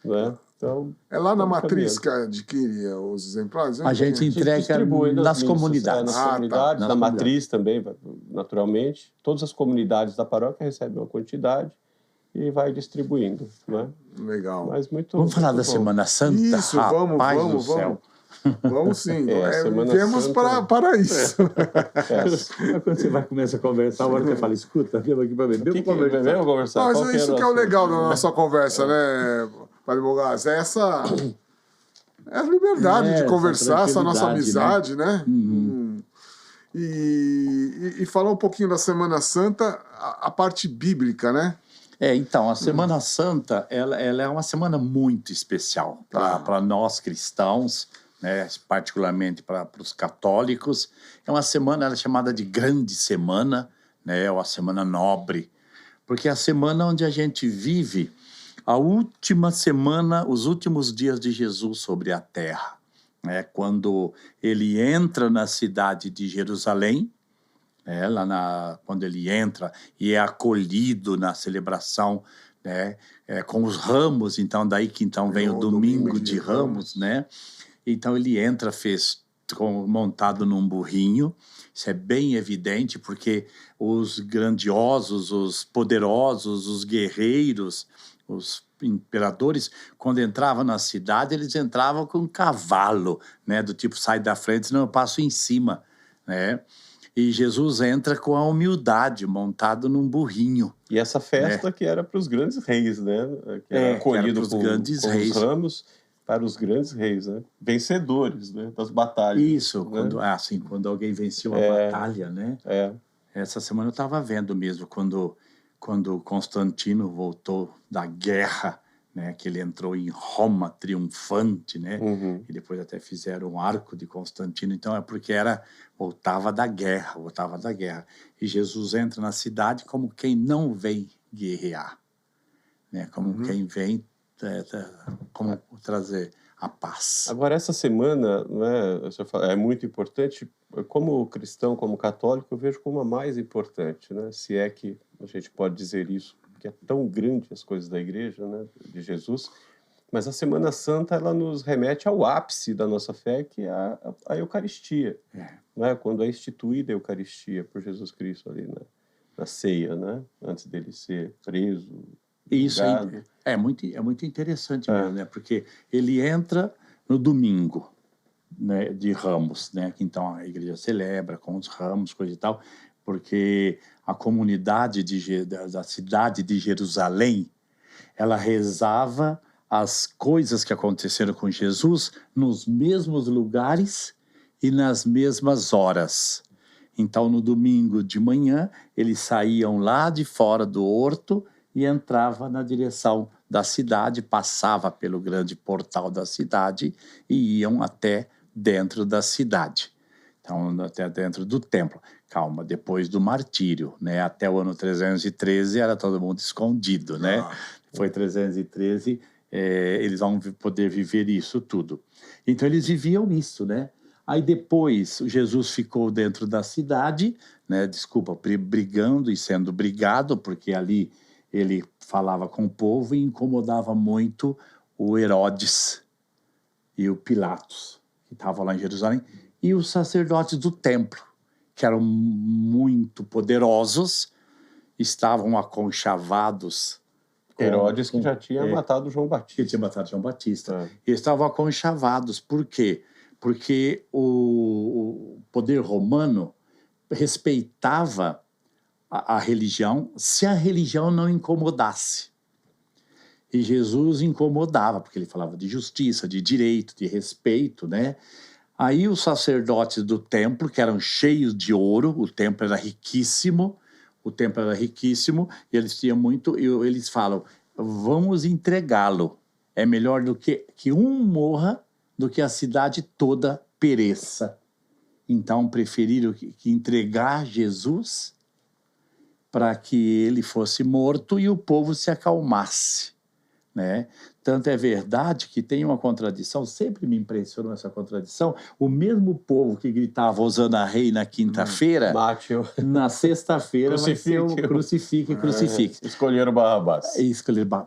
né? Então, é lá na Matriz que adquire os exemplares? A gente entrega nas comunidades. Nas comunidades, na Matriz também, naturalmente. Todas as comunidades da paróquia recebem uma quantidade e vai distribuindo, né? Legal. Mas vamos falar da Semana Santa? Isso, vamos. Vamos sim. Viemos para isso. Quando você vai começar a conversar, a hora que você fala, escuta, vem aqui para beber. Vamos conversar. Mas isso que é o legal da nossa conversa, né, Padre Bogaz? É a liberdade de conversar, essa nossa amizade, né? E falar um pouquinho da Semana Santa, a parte bíblica, né? Então, a Semana Santa, ela é uma semana muito especial para nós cristãos, né, particularmente para os católicos. É uma semana, ela é chamada de Grande Semana, né, ou a Semana Nobre, porque é a semana onde a gente vive a última semana, os últimos dias de Jesus sobre a terra, né, quando ele entra na cidade de Jerusalém, quando ele entra e é acolhido na celebração, né, com os ramos, então daí que vem o domingo de Ramos, né? Então ele entra montado num burrinho. Isso é bem evidente porque os grandiosos, os poderosos, os guerreiros, os imperadores, quando entravam na cidade, eles entravam com um cavalo, né? Do tipo, sai da frente, senão eu passo em cima, né? E Jesus entra com a humildade, montado num burrinho. E essa festa que era para os grandes reis, né? Que era acolhido com os ramos para os grandes reis, né? Vencedores, né? Das batalhas. Isso, né? quando alguém venceu a batalha, né? Essa semana eu estava vendo mesmo, quando Constantino voltou da guerra, né, que ele entrou em Roma triunfante, né? E depois até fizeram um arco de Constantino. Então é porque voltava da guerra. E Jesus entra na cidade como quem não vem guerrear, né? Como quem vem como trazer a paz. Agora, essa semana, né, é muito importante. Como cristão, como católico, eu vejo como a mais importante, né? Se é que a gente pode dizer isso, que é tão grande as coisas da igreja, né, de Jesus, mas a Semana Santa ela nos remete ao ápice da nossa fé, que é a Eucaristia, né, quando é instituída a Eucaristia por Jesus Cristo ali na ceia, né, antes dele ser preso. Isso é muito interessante mesmo, né, porque ele entra no domingo, né, de Ramos, né, que então a igreja celebra com os ramos, coisa e tal, porque a comunidade da cidade de Jerusalém, ela rezava as coisas que aconteceram com Jesus nos mesmos lugares e nas mesmas horas. Então, no domingo de manhã, eles saíam lá de fora do horto e entravam na direção da cidade, passava pelo grande portal da cidade e iam até dentro da cidade. Então, até dentro do templo. Calma, depois do martírio, né? Até o ano 313 era todo mundo escondido, né? Foi 313, eles vão poder viver isso tudo. Então, eles viviam isso, né? Aí depois, Jesus ficou dentro da cidade, né? Brigando e sendo brigado, porque ali ele falava com o povo e incomodava muito o Herodes e o Pilatos, que estavam lá em Jerusalém, e os sacerdotes do templo, que eram muito poderosos, estavam aconchavados. Herodes, que já tinha matado João Batista. Que tinha matado João Batista. Eles estavam aconchavados. Por quê? Porque o poder romano respeitava a religião se a religião não incomodasse. E Jesus incomodava, porque ele falava de justiça, de direito, de respeito, né? Aí os sacerdotes do templo, que eram cheios de ouro, o templo era riquíssimo, e eles tinham muito, eles falam, vamos entregá-lo. É melhor do que um morra do que a cidade toda pereça. Então preferiram que entregar Jesus para que ele fosse morto e o povo se acalmasse, né? Tanto é verdade que tem uma contradição, sempre me impressionou essa contradição, o mesmo povo que gritava Hosana Rei na quinta-feira, na sexta-feira vai ser o crucifique. Escolheram Barrabás.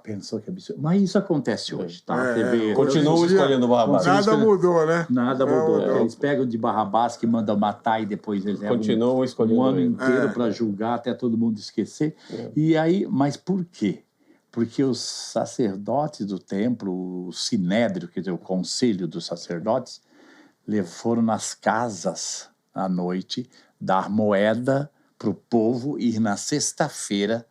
Pensou que absurdo. Mas isso acontece hoje, tá? Continuam escolhendo Barrabás. Nada mudou, né? Nada mudou. Eles pegam de Barrabás, que mandam matar, e depois eles continuam escolhendo um ano inteiro para julgar, até todo mundo esquecer. E aí, mas por quê? Porque os sacerdotes do templo, o sinédrio, quer dizer, o conselho dos sacerdotes, foram nas casas à noite dar moeda para o povo ir na sexta-feira,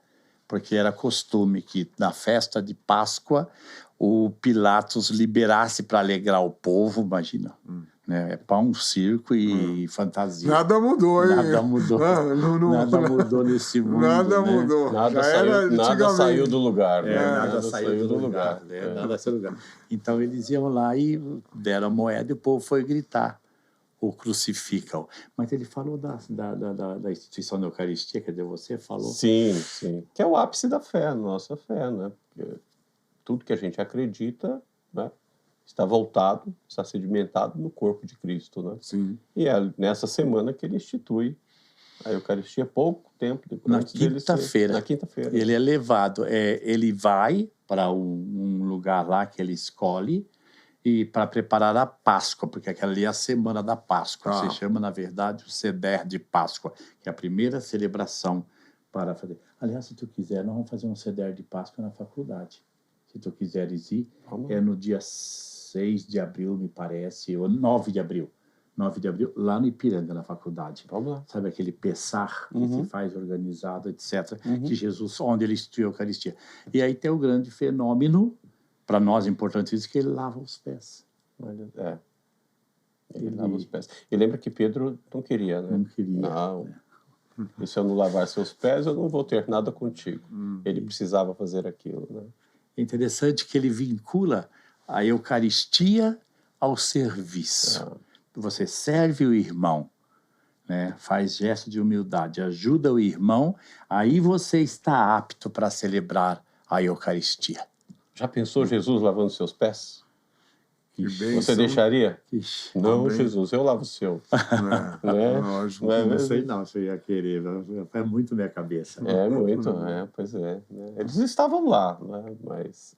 porque era costume que na festa de Páscoa o Pilatos liberasse para alegrar o povo, imagina. Né? É pão, circo e fantasia. Nada mudou, hein? Nada mudou. Nada mudou nesse mundo. Nada né? mudou. Nada saiu do lugar. Nada saiu do lugar. Nada saiu do lugar. Então eles iam lá e deram a moeda e o povo foi gritar. O crucificam. Mas ele falou da instituição da Eucaristia, quer dizer, você falou. Sim. Que é o ápice da fé, nossa fé, né? Porque tudo que a gente acredita, né, está voltado, está sedimentado no corpo de Cristo, né? Sim. E é nessa semana que ele institui a Eucaristia, pouco tempo depois. Na quinta-feira. Na quinta-feira. Ele é levado, ele vai para um lugar lá que ele escolhe e para preparar a Páscoa, porque aquela ali é a semana da Páscoa. Se chama, na verdade, o Seder de Páscoa, que é a primeira celebração para fazer. Aliás, se tu quiser, nós vamos fazer um Seder de Páscoa na faculdade. Se tu quiseres ir, é no dia 6 de abril, me parece, ou 9 de abril. 9 de abril, lá no Ipiranga, na faculdade. Vamos lá. Sabe aquele Pessar que se faz organizado, etc., que Jesus, onde ele instituiu a Eucaristia. E aí tem o grande fenômeno, para nós importantíssimo, que ele lava os pés. Ele lava os pés. E lembra que Pedro não queria, né? Não queria. Não. E se eu não lavar seus pés, eu não vou ter nada contigo. Ele precisava fazer aquilo, né? É interessante que ele vincula a Eucaristia ao serviço. Você serve o irmão, né? Faz gesto de humildade, ajuda o irmão, aí você está apto para celebrar a Eucaristia. Já pensou Jesus lavando seus pés? Você bênção. deixaria? Ixi, Não, Jesus, eu lavo o seu. Né? Lógico. não sei não se eu ia querer, é muito minha cabeça. É muito, pois é. Né? Eles estavam lá, né? Mas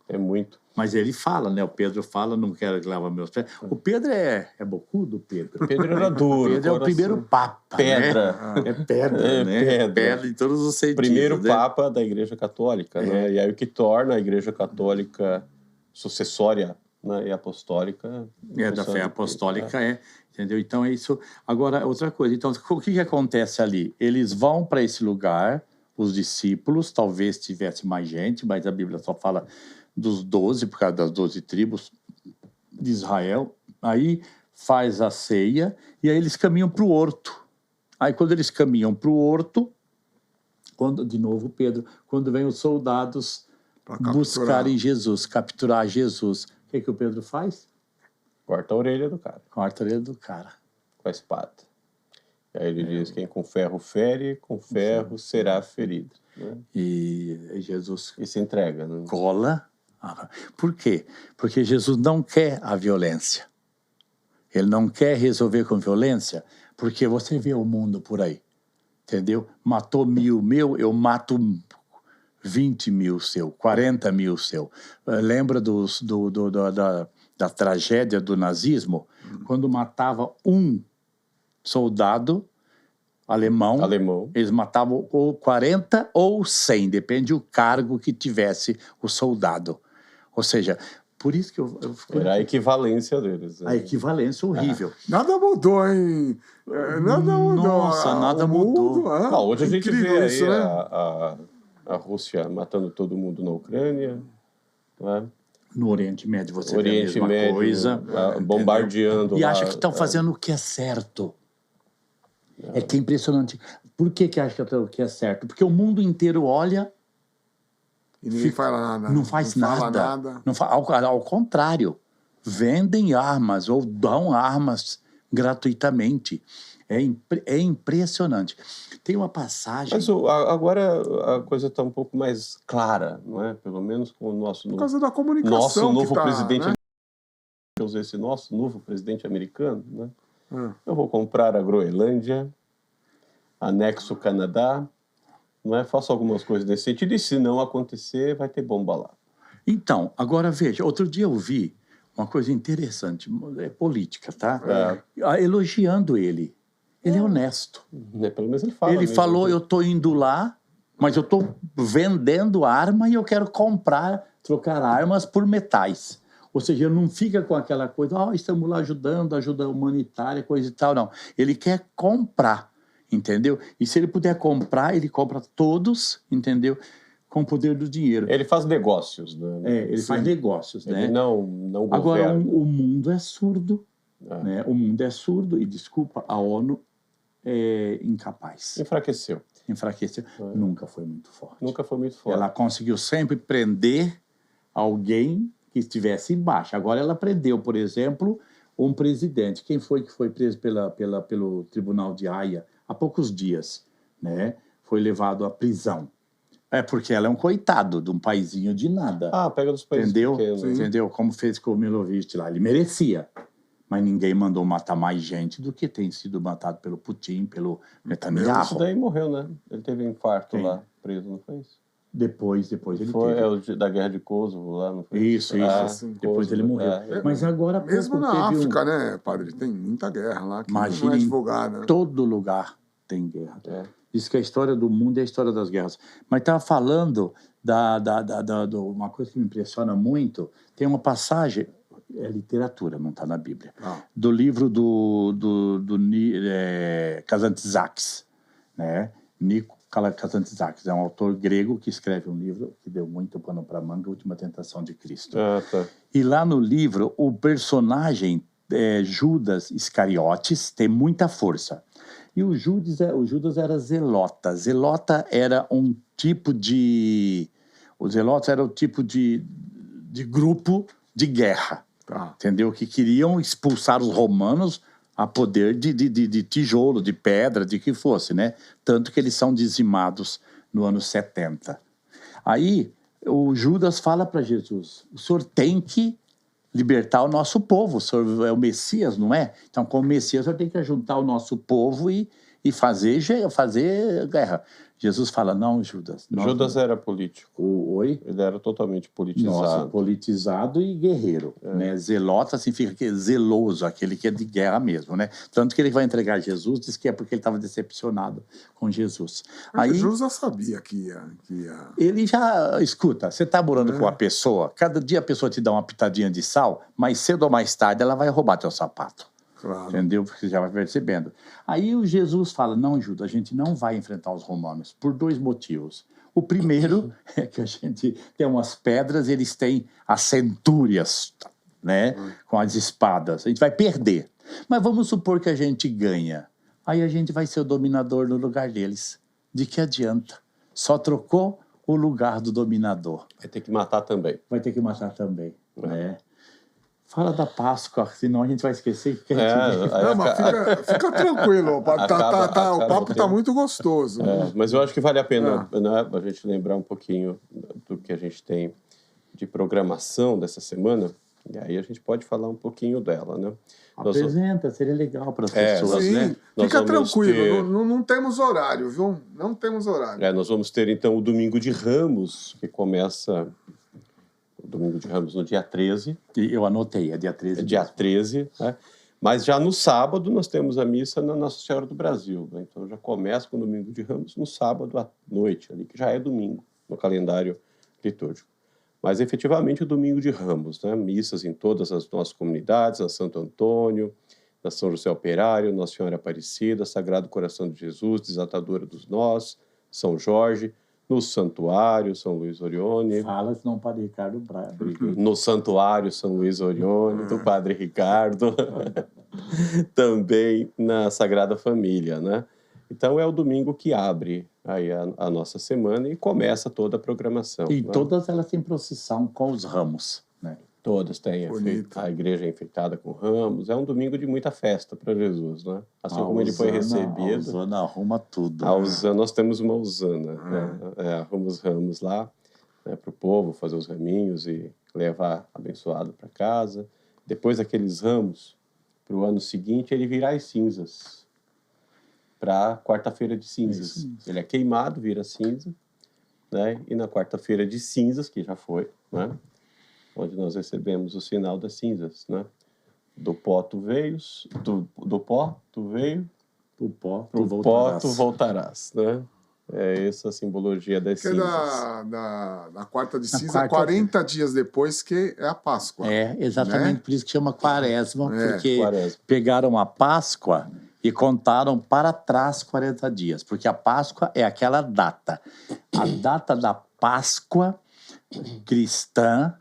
é muito. Mas ele fala, né? O Pedro fala, não quero que lave meus pés. O Pedro é bocudo, Pedro. Pedro era duro. Pedro é o primeiro papa, Pedra. né? É pedra, né? Pedra em todos os sentidos. Primeiro né? papa da Igreja Católica, né? E aí o que torna a Igreja Católica sucessória, né, e apostólica. Da fé apostólica, entendeu? Então é isso. Agora, outra coisa. Então, o que acontece ali? Eles vão para esse lugar, os discípulos, talvez tivesse mais gente, mas a Bíblia só fala dos 12, por causa das 12 tribos de Israel. Aí faz a ceia e aí eles caminham para o horto. Aí quando eles caminham para o horto, de novo Pedro, quando vem os soldados buscarem Jesus, capturar Jesus, o que o Pedro faz? Corta a orelha do cara. Corta a orelha do cara. Com a espada. E aí ele diz, quem com ferro fere, com ferro será ferido. Né? E Jesus E se entrega. Né? cola. Por quê? Porque Jesus não quer a violência. Ele não quer resolver com violência, porque você vê o mundo por aí, entendeu? Matou 1000 meu, eu mato 20 mil seu, 40 mil seu. Lembra da tragédia do nazismo? Quando matava um soldado alemão, eles matavam ou 40 ou 100, depende do cargo que tivesse o soldado. Ou seja, por isso que eu era a equivalência deles. Né? A equivalência horrível. Nada mudou, hein? Nada mudou. Nossa, nada mudou. Hoje a gente vê aí isso, né? a Rússia matando todo mundo na Ucrânia. Né? No Oriente Médio você vê a mesma coisa. Bombardeando. E acha que estão fazendo o que é certo. É que é impressionante. Por que acha que é certo? Porque o mundo inteiro olha... E ninguém fala nada. Não faz nada. Ao contrário, vendem armas ou dão armas gratuitamente. É impressionante. Tem uma passagem... Mas agora a coisa está um pouco mais clara, não é? Pelo menos com o nosso... Por causa da comunicação nosso novo presidente... Né? Eu usei esse nosso novo presidente americano, né? Eu vou comprar a Groenlândia, anexo o Canadá, não é? Faço algumas coisas nesse sentido, e se não acontecer, vai ter bomba lá. Então, agora veja, outro dia eu vi uma coisa interessante, política, tá? Elogiando ele. Ele é honesto. Pelo menos ele fala. Ele falou, eu estou indo lá, mas eu estou vendendo arma e eu quero trocar armas por metais. Ou seja, ele não fica com aquela coisa, estamos lá ajudando, ajuda humanitária, coisa e tal, não. Ele quer comprar, entendeu? E se ele puder comprar, ele compra todos, entendeu? Com o poder do dinheiro. Ele faz negócios, né? Ele faz negócios, né? Ele não governa. Agora, o mundo é surdo, né? O mundo é surdo e, desculpa, a ONU é incapaz. Enfraqueceu. Nunca foi muito forte. Nunca foi muito forte. Ela conseguiu sempre prender alguém que estivesse embaixo. Agora ela prendeu, por exemplo, um presidente. Quem foi que foi preso pelo Tribunal de Haia há poucos dias, né? Foi levado à prisão. É porque ela é um coitado de um paizinho de nada. Pega dos países pequenos. Entendeu? Como fez com o Milosevic lá. Ele merecia. Mas ninguém mandou matar mais gente do que tem sido matado pelo Putin, pelo Netanyahu. Isso daí morreu, né? Ele teve um infarto lá, preso, não foi isso? Depois ele teve. Foi da Guerra de Kosovo lá, não foi isso? Isso. Depois ele morreu. Mas agora... Mesmo na África, né, padre? Tem muita guerra lá que não é divulgada. Em todo lugar tem guerra. Diz que a história do mundo é a história das guerras. Mas estava falando uma coisa que me impressiona muito. Tem uma passagem, é literatura, não está na Bíblia. Do livro do Kazantzakis, né? Nico Kazantzakis é um autor grego que escreve um livro que deu muito pano para manga, Última Tentação de Cristo. Tá. E lá no livro, o personagem Judas Iscariotes tem muita força. E o Judas era zelota. Zelota era um tipo de... Os zelotas eram o tipo de grupo de guerra, entendeu? Que queriam expulsar os romanos a poder de tijolo, de pedra, de que fosse, né? Tanto que eles são dizimados no ano 70. Aí o Judas fala para Jesus, o senhor tem que libertar o nosso povo, o senhor é o Messias, não é? Então, como Messias, o senhor tem que juntar o nosso povo e fazer guerra. Jesus fala, não, Judas. Judas era político. Oi? Ele era totalmente politizado. Nossa, politizado e guerreiro. Né? Zelota significa que é zeloso, aquele que é de guerra mesmo, né? Tanto que ele vai entregar Jesus, diz que é porque ele estava decepcionado com Jesus. Aí, Jesus já sabia que ia... Ele já... Escuta, você está morando com uma pessoa, cada dia a pessoa te dá uma pitadinha de sal, mas cedo ou mais tarde ela vai roubar teu sapato. Claro. Entendeu? Porque você já vai percebendo. Aí o Jesus fala, não, Judas, a gente não vai enfrentar os romanos por 2 motivos. O primeiro é que a gente tem umas pedras, eles têm as centúrias, né? Com as espadas. A gente vai perder. Mas vamos supor que a gente ganha. Aí a gente vai ser o dominador no lugar deles. De que adianta? Só trocou o lugar do dominador. Vai ter que matar também. Vai ter que matar também, né? Fala da Páscoa, senão a gente vai esquecer que a gente... Não, mas fica tranquilo, o papo está muito gostoso. Mas eu acho que vale a pena, né, a gente lembrar um pouquinho do que a gente tem de programação dessa semana, e aí a gente pode falar um pouquinho dela, né? Apresenta, seria legal para as pessoas, sim, né? Fica tranquilo, não temos horário, viu? Não temos horário. Nós vamos ter, então, o Domingo de Ramos, que começa... O Domingo de Ramos no dia 13. E eu anotei, é dia 13. É dia 13, né? Mas já no sábado nós temos a missa na Nossa Senhora do Brasil. Né? Então já começa com o Domingo de Ramos no sábado à noite, ali, que já é domingo no calendário litúrgico. Mas efetivamente o Domingo de Ramos, né? Missas em todas as nossas comunidades, na Santo Antônio, na São José Operário, Nossa Senhora Aparecida, Sagrado Coração de Jesus, Desatadora dos Nós, São Jorge, no Santuário São Luís Orione. Fala, senão o Padre Ricardo Braga. No Santuário São Luís Orione, do Padre Ricardo. Também na Sagrada Família, né? Então é o domingo que abre aí a nossa semana e começa toda a programação. E né? todas elas têm procissão com os ramos, né? Todas têm. A igreja é enfeitada com ramos. É um domingo de muita festa para Jesus, né? Assim como ele foi recebido. A Osana arruma tudo. A Osana, nós temos uma Osana. Né? Arruma os ramos lá, né, para o povo fazer os raminhos e levar abençoado para casa. Depois daqueles ramos, para o ano seguinte, ele virá as cinzas. Para quarta-feira de cinzas. Isso. Ele é queimado, vira cinza. Né? E na quarta-feira de cinzas, que já foi, né? Onde nós recebemos o sinal das cinzas, né? Do pó tu veios, do pó tu veio, do pó tu voltarás, né? É essa a simbologia das cinzas. Da quarta de cinza, 40 dias depois que é a Páscoa. É, exatamente, né? Por isso que chama Quaresma, porque Quaresma. Pegaram a Páscoa e contaram para trás 40 dias, porque a Páscoa é aquela data. A data da Páscoa cristã,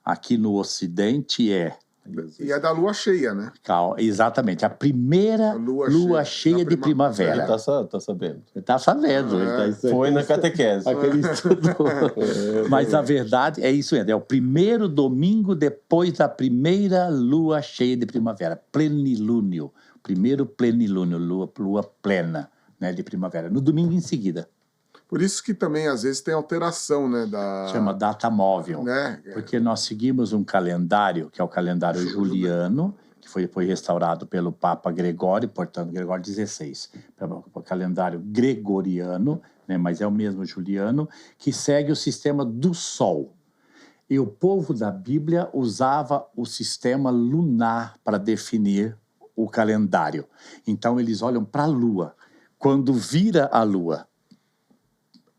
aqui no Ocidente, E é da lua cheia, né? Exatamente, a primeira lua cheia de primavera. Ele tá sabendo. Ele tá sabendo. Foi na catequese. Aquele estudo. Mas a verdade é isso mesmo, é o primeiro domingo depois da primeira lua cheia de primavera, plenilúnio. Primeiro plenilúnio, lua plena, né, de primavera, no domingo em seguida. Por isso que também, às vezes, tem alteração, né? Chama data móvel. Né? Porque nós seguimos um calendário, que é o calendário juliano, que foi depois restaurado pelo Papa Gregório, portanto, Gregório XVI. O calendário gregoriano, né, mas é o mesmo juliano, que segue o sistema do Sol. E o povo da Bíblia usava o sistema lunar para definir o calendário. Então, eles olham para a Lua. Quando vira a Lua,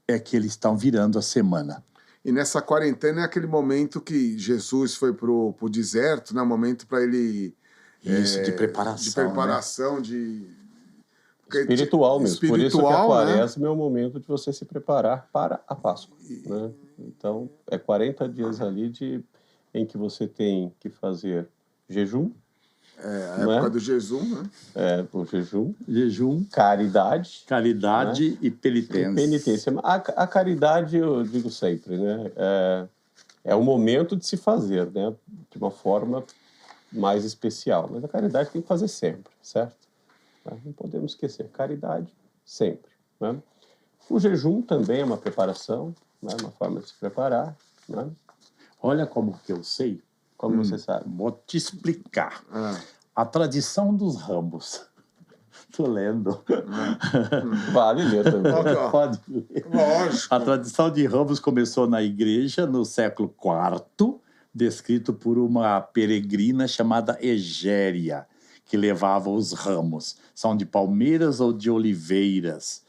é que eles estão virando a semana. E nessa quarentena é aquele momento que Jesus foi pro deserto, né? Um momento para ele... Isso, de preparação. De preparação, né? Espiritual mesmo. Por isso que a né? quaresma é o momento de você se preparar para a Páscoa. Né? Então, é 40 dias ali em que você tem que fazer jejum. A época do jejum, né? O jejum. Jejum. Caridade. Caridade, né? E penitência. E penitência. A caridade, eu digo sempre, né? É o momento de se fazer, né? De uma forma mais especial. Mas a caridade tem que fazer sempre, certo? Não podemos esquecer. Caridade, sempre. Né? O jejum também é uma preparação, né? Uma forma de se preparar. Né? Olha como que eu sei. Como você sabe? Vou te explicar. A tradição dos ramos. Tô lendo. Vale ler também. Pode ler. Lógico. A tradição de ramos começou na igreja no século IV, descrito por uma peregrina chamada Egéria, que levava os ramos. São de palmeiras ou de oliveiras.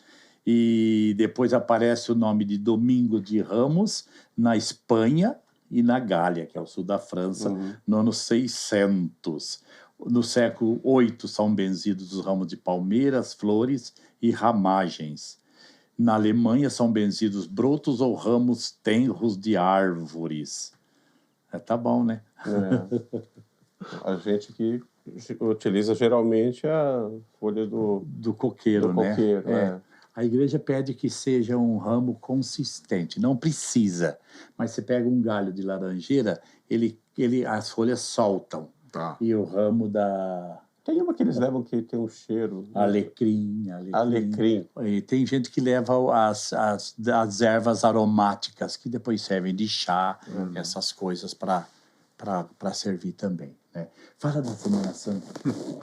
E depois aparece o nome de Domingo de Ramos na Espanha e na Gália, que é o sul da França, no ano 600. No século VIII são benzidos os ramos de palmeiras, flores e ramagens. Na Alemanha são benzidos brotos ou ramos tenros de árvores. Tá bom, né? A gente que utiliza geralmente a folha do coqueiro, né? A igreja pede que seja um ramo consistente. Não precisa, mas você pega um galho de laranjeira, as folhas soltam. Tá. E o ramo da... Tem uma que eles levam que tem um cheiro. Alecrim. E tem gente que leva as ervas aromáticas, que depois servem de chá, essas coisas para servir também. Né? Fala da Semana Santa.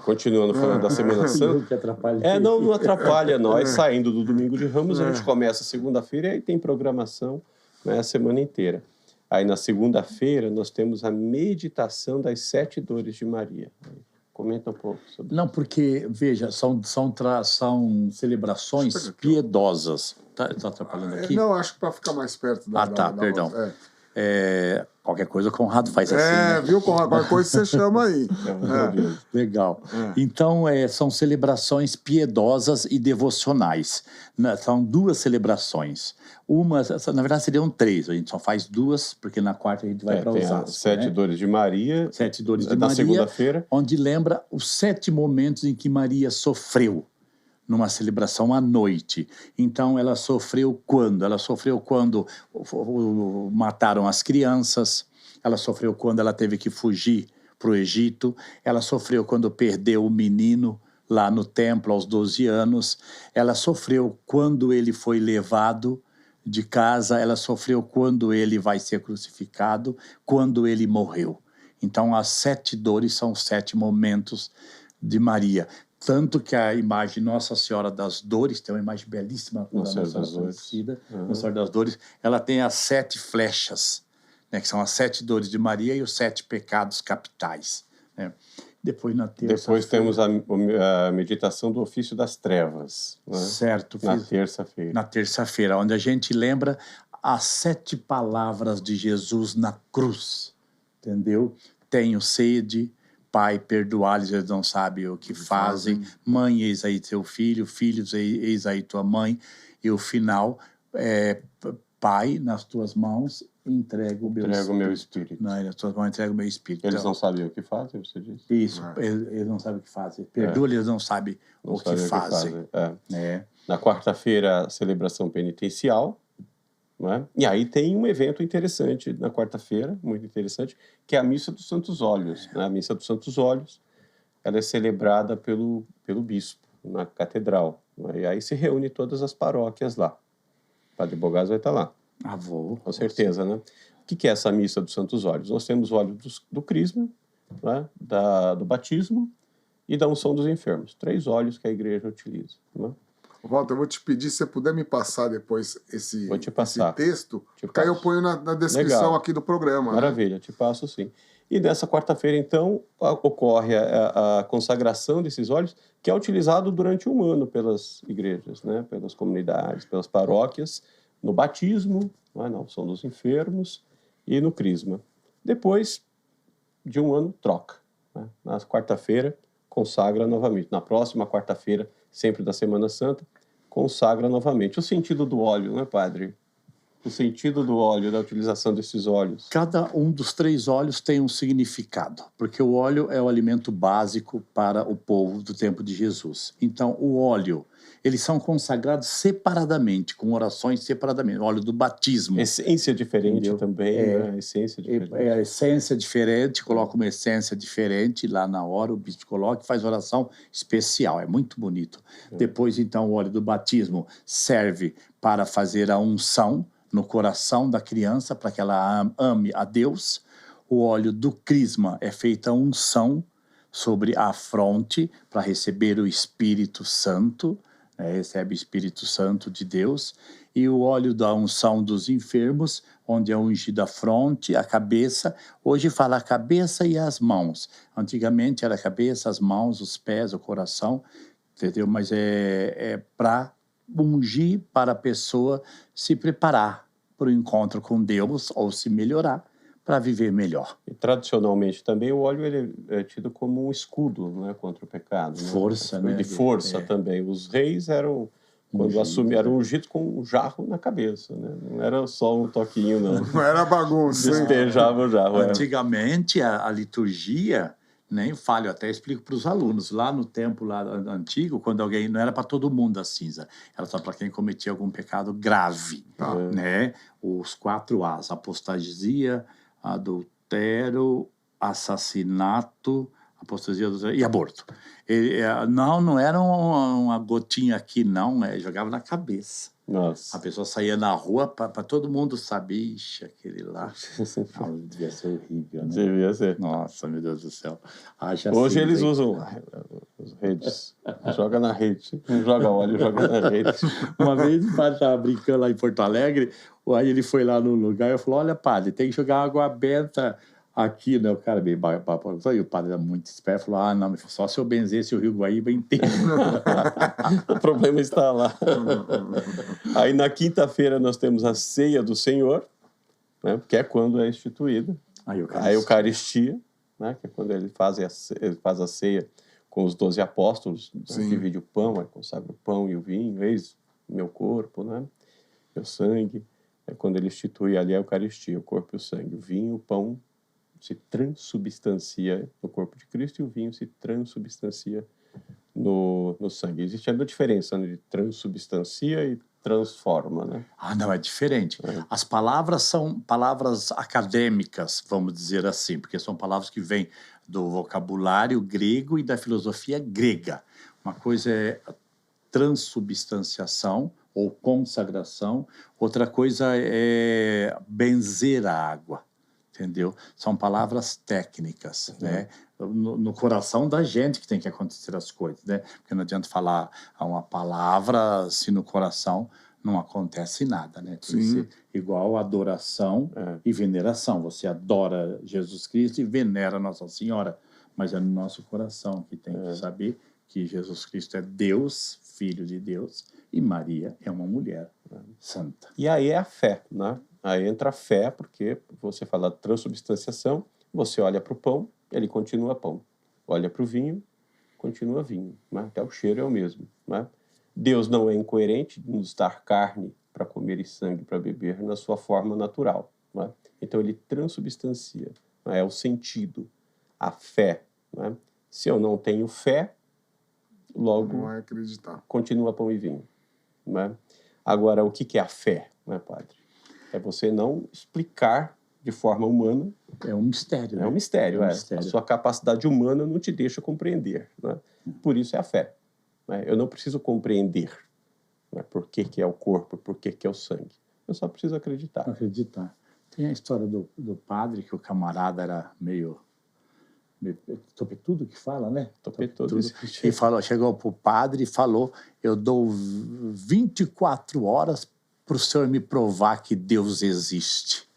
Continuando falando da Semana Santa. Que atrapalha. Não atrapalha nós. Saindo do Domingo de Ramos, a gente começa segunda-feira e aí tem programação, né, a semana inteira. Aí na segunda-feira nós temos a meditação das 7 dores de Maria. Comenta um pouco sobre isso. Não, porque, veja, são celebrações piedosas. Tá atrapalhando aqui? Não, acho que para ficar mais perto da... Perdão. Qualquer coisa o Conrado faz assim. Né? Viu, Conrado? Qualquer coisa você chama aí. Legal. Então, são celebrações piedosas e devocionais. São 2 celebrações. Na verdade, seriam 3. A gente só faz 2, porque na quarta a gente vai para Osasco. 7 dores de Maria. 7 dores de Maria. Na segunda-feira. Onde lembra os 7 momentos em que Maria sofreu. Numa celebração à noite. Então, ela sofreu quando? Ela sofreu quando mataram as crianças, ela sofreu quando ela teve que fugir para o Egito, ela sofreu quando perdeu o menino lá no templo aos 12 anos, ela sofreu quando ele foi levado de casa, ela sofreu quando ele vai ser crucificado, quando ele morreu. Então, as 7 dores são 7 momentos de Maria. Tanto que a imagem Nossa Senhora das Dores, tem uma imagem belíssima da Nossa Senhora Aparecida, Nossa Senhora das Dores, ela tem as 7 flechas, né, que são as 7 dores de Maria e os 7 pecados capitais. Né? Depois temos a meditação do ofício das trevas. Né? Certo. Na terça-feira. Na terça-feira, onde a gente lembra as 7 palavras de Jesus na cruz, entendeu? Tenho sede... Pai, perdoá-lhes, eles não sabem o que fazem. Mãe, eis aí teu filho. Filhos, eis aí tua mãe. E o final, Pai, nas tuas mãos, entrego o meu espírito. Nas tuas mãos, entrego o meu espírito. Eles não sabem o que fazem, você disse? Isso, eles não sabem o que fazem. Perdoa-lhes, eles não sabem o que fazem. Na quarta-feira, a celebração penitencial. Né? E aí tem um evento interessante na quarta-feira, muito interessante, que é a Missa dos Santos Óleos. Né? A Missa dos Santos Óleos, ela é celebrada pelo bispo na catedral. Né? E aí se reúne todas as paróquias lá. O Padre Bogás vai estar lá. Vou. Com certeza, né? O que é essa Missa dos Santos Óleos? Nós temos o óleo do crisma, né? Do batismo e da unção dos enfermos. 3 óleos que a igreja utiliza. Né? Walter, eu vou te pedir se você puder me passar depois esse texto, porque aí eu ponho na descrição aqui do programa. Maravilha, te passo sim. E nessa quarta-feira, então, ocorre a consagração desses óleos, que é utilizado durante um ano pelas igrejas, né? Pelas comunidades, pelas paróquias, no batismo, na unção dos enfermos e no crisma. Depois de um ano, troca. Né? Na quarta-feira, consagra novamente. Na próxima quarta-feira, sempre da Semana Santa, consagra novamente. O sentido do óleo, não é, padre? O sentido do óleo, da utilização desses óleos. Cada um dos 3 óleos tem um significado, porque o óleo é o alimento básico para o povo do tempo de Jesus. Então, o óleo, eles são consagrados separadamente, com orações separadamente. O óleo do batismo. Essência diferente, entendeu? Também, né? Essência diferente. A essência diferente, coloca uma essência diferente lá na hora, o bispo coloca e faz oração especial, é muito bonito. Depois, então, o óleo do batismo serve para fazer a unção no coração da criança, para que ela ame a Deus. O óleo do crisma é feita a unção sobre a fronte para receber o Espírito Santo, recebe o Espírito Santo de Deus. E o óleo da unção dos enfermos, onde é ungida a fronte, a cabeça. Hoje fala a cabeça e as mãos. Antigamente era a cabeça, as mãos, os pés, o coração, entendeu? Mas é para ungir, para a pessoa se preparar para o encontro com Deus ou se melhorar para viver melhor. E tradicionalmente também o óleo ele é tido como um escudo, né, contra o pecado. Força, né? De força também. Os reis eram, quando assumiram, eram ungidos com um jarro na cabeça. Né? Não era só um toquinho, não. Não era bagunça. Despejava o jarro. Antigamente, a liturgia, nem falho, até explico para os alunos, lá no tempo lá antigo, quando alguém, não era para todo mundo a cinza, era só para quem cometia algum pecado grave, né? Os 4 As, apostasia, adultério, assassinato, apostasia e aborto. Não era uma gotinha aqui, não, jogava na cabeça. Nossa. A pessoa saía na rua para todo mundo saber, ixi, aquele lá. Não, devia ser horrível, né? Devia ser. Nossa, meu Deus do céu. Hoje eles usam as redes. Joga na rede. Não joga óleo, joga na rede. Uma vez o padre estava brincando lá em Porto Alegre, aí ele foi lá no lugar e falou, olha, padre, tem que jogar água benta aqui, né? O cara bem e o padre era muito esperto, falou, não, só se eu benzesse o Rio Guaíba inteiro. O problema está lá. Aí na quinta-feira nós temos a ceia do Senhor, né? Que é quando é instituída. A Eucaristia, né? Que é quando ele faz a ceia com os 12 apóstolos, divide o pão, aí consagra o pão e o vinho, eis meu corpo, né? Meu sangue. É quando ele institui ali a Eucaristia, o corpo e o sangue. O vinho, o pão se transubstancia no corpo de Cristo e o vinho se transubstancia no sangue. Existe a diferença, né, de transubstancia e transforma, né? Não, é diferente. As palavras são palavras acadêmicas, vamos dizer assim, porque são palavras que vêm do vocabulário grego e da filosofia grega. Uma coisa é transubstanciação ou consagração, outra coisa é benzer a água. Entendeu? São palavras técnicas, né? No coração da gente que tem que acontecer as coisas, né? Porque não adianta falar uma palavra se no coração não acontece nada, né? Tem que ser igual adoração e veneração. Você adora Jesus Cristo e venera Nossa Senhora, mas é no nosso coração que tem que saber que Jesus Cristo é Deus, Filho de Deus, e Maria é uma mulher santa. E aí é a fé, né? Aí entra a fé, porque você fala de transubstanciação, você olha para o pão, ele continua pão. Olha para o vinho, continua vinho. Né? Até o cheiro é o mesmo. Né? Deus não é incoerente de nos dar carne para comer e sangue para beber na sua forma natural. Né? Então ele transubstancia. Né? É o sentido, a fé. Né? Se eu não tenho fé, logo não vai acreditar. Continua pão e vinho. Né? Agora, o que é a fé, né, padre? É você não explicar de forma humana. É um mistério. É um mistério, A sua capacidade humana não te deixa compreender. Né? Por isso é a fé. Né? Eu não preciso compreender, né, por que é o corpo, por que é o sangue. Eu só preciso acreditar. Tem a história do padre, que o camarada era meio topetudo que fala, né? Topetudo. E chegou pro padre e falou, eu dou 24 horas para o senhor me provar que Deus existe.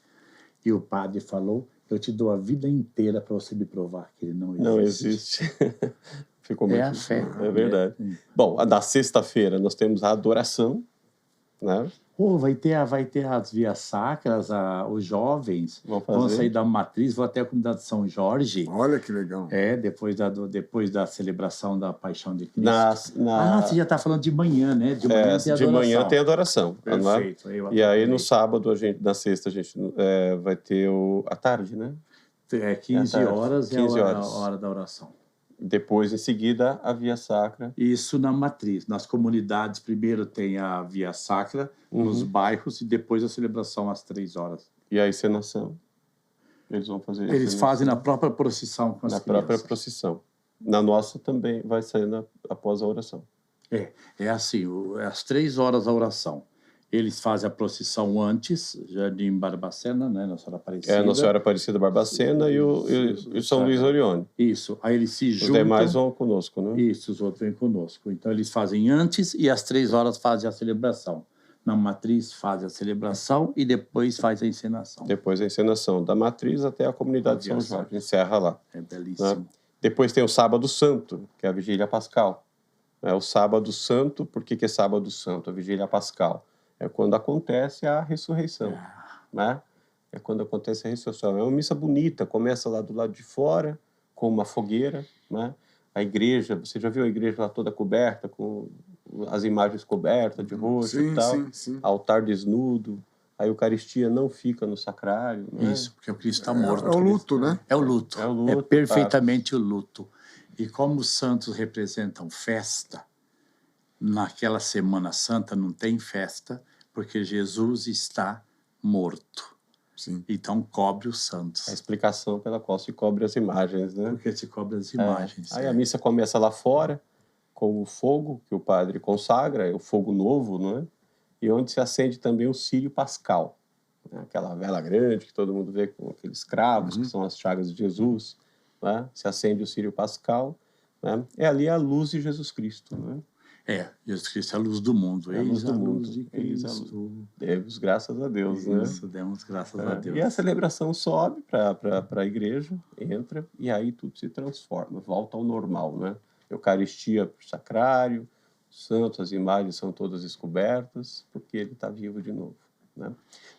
E o padre falou, eu te dou a vida inteira para você me provar que ele não existe. Não existe. Ficou muito... a fé. É verdade. Bom, na sexta-feira nós temos a adoração, né? Vai ter as vias sacras, os jovens vão sair da matriz, vão até a comunidade de São Jorge. Olha que legal. Depois da celebração da Paixão de Cristo. Você já está falando de manhã, né? De manhã tem adoração. De manhã tem adoração. Perfeito. E aí no sábado, na sexta, a gente vai ter à tarde, né? 15 horas é a hora da oração. Depois, em seguida, a Via Sacra. Isso na matriz. Nas comunidades, primeiro tem a Via Sacra, nos bairros, e depois a celebração às 3 horas. E a encenação? Eles vão fazer Eles fazem na própria procissão com as crianças. Na própria procissão. Na nossa também vai sair após a oração. É assim, às 3 horas a oração. Eles fazem a procissão antes, Jardim Barbacena, né? Nossa Senhora Aparecida. Nossa Senhora Aparecida Barbacena e o São Luís Orione. Isso. Aí eles se juntam. Os demais vão conosco, né? Isso, os outros vêm conosco. Então eles fazem antes e às 3 horas fazem a celebração. Na matriz fazem a celebração e depois faz a encenação. Depois a encenação da matriz até a comunidade de São Jorge. Encerra lá. É belíssimo. Né? Depois tem o Sábado Santo, que é a Vigília Pascal. O Sábado Santo, por que é Sábado Santo? A Vigília Pascal. É quando acontece a ressurreição, né? É quando acontece a ressurreição. É uma missa bonita, começa lá do lado de fora, com uma fogueira, né? A igreja, você já viu a igreja lá toda coberta, com as imagens cobertas de roxo e tal? Sim. Altar desnudo, a Eucaristia não fica no sacrário. Né? Isso, porque o Cristo está morto. É o luto, né? É o luto. É perfeitamente o luto. E como os santos representam festa, naquela Semana Santa não tem festa, porque Jesus está morto. Sim. Então cobre os santos. A explicação pela qual se cobre as imagens, né? Porque se cobre as imagens. Aí a missa começa lá fora, com o fogo que o padre consagra, é o fogo novo, não é? E onde se acende também o círio pascal, né? Aquela vela grande que todo mundo vê com aqueles cravos, que são as chagas de Jesus, né? Se acende o círio pascal, né? É ali a luz de Jesus Cristo, né? Jesus Cristo é a luz do mundo. É a luz do mundo. Luz de Cristo. Demos graças a Deus, né? Isso, demos graças a Deus. E a celebração sobe para a igreja, entra, e aí tudo se transforma, volta ao normal, né? Eucaristia para o sacrário, santos, as imagens são todas descobertas, porque ele está vivo de novo, né?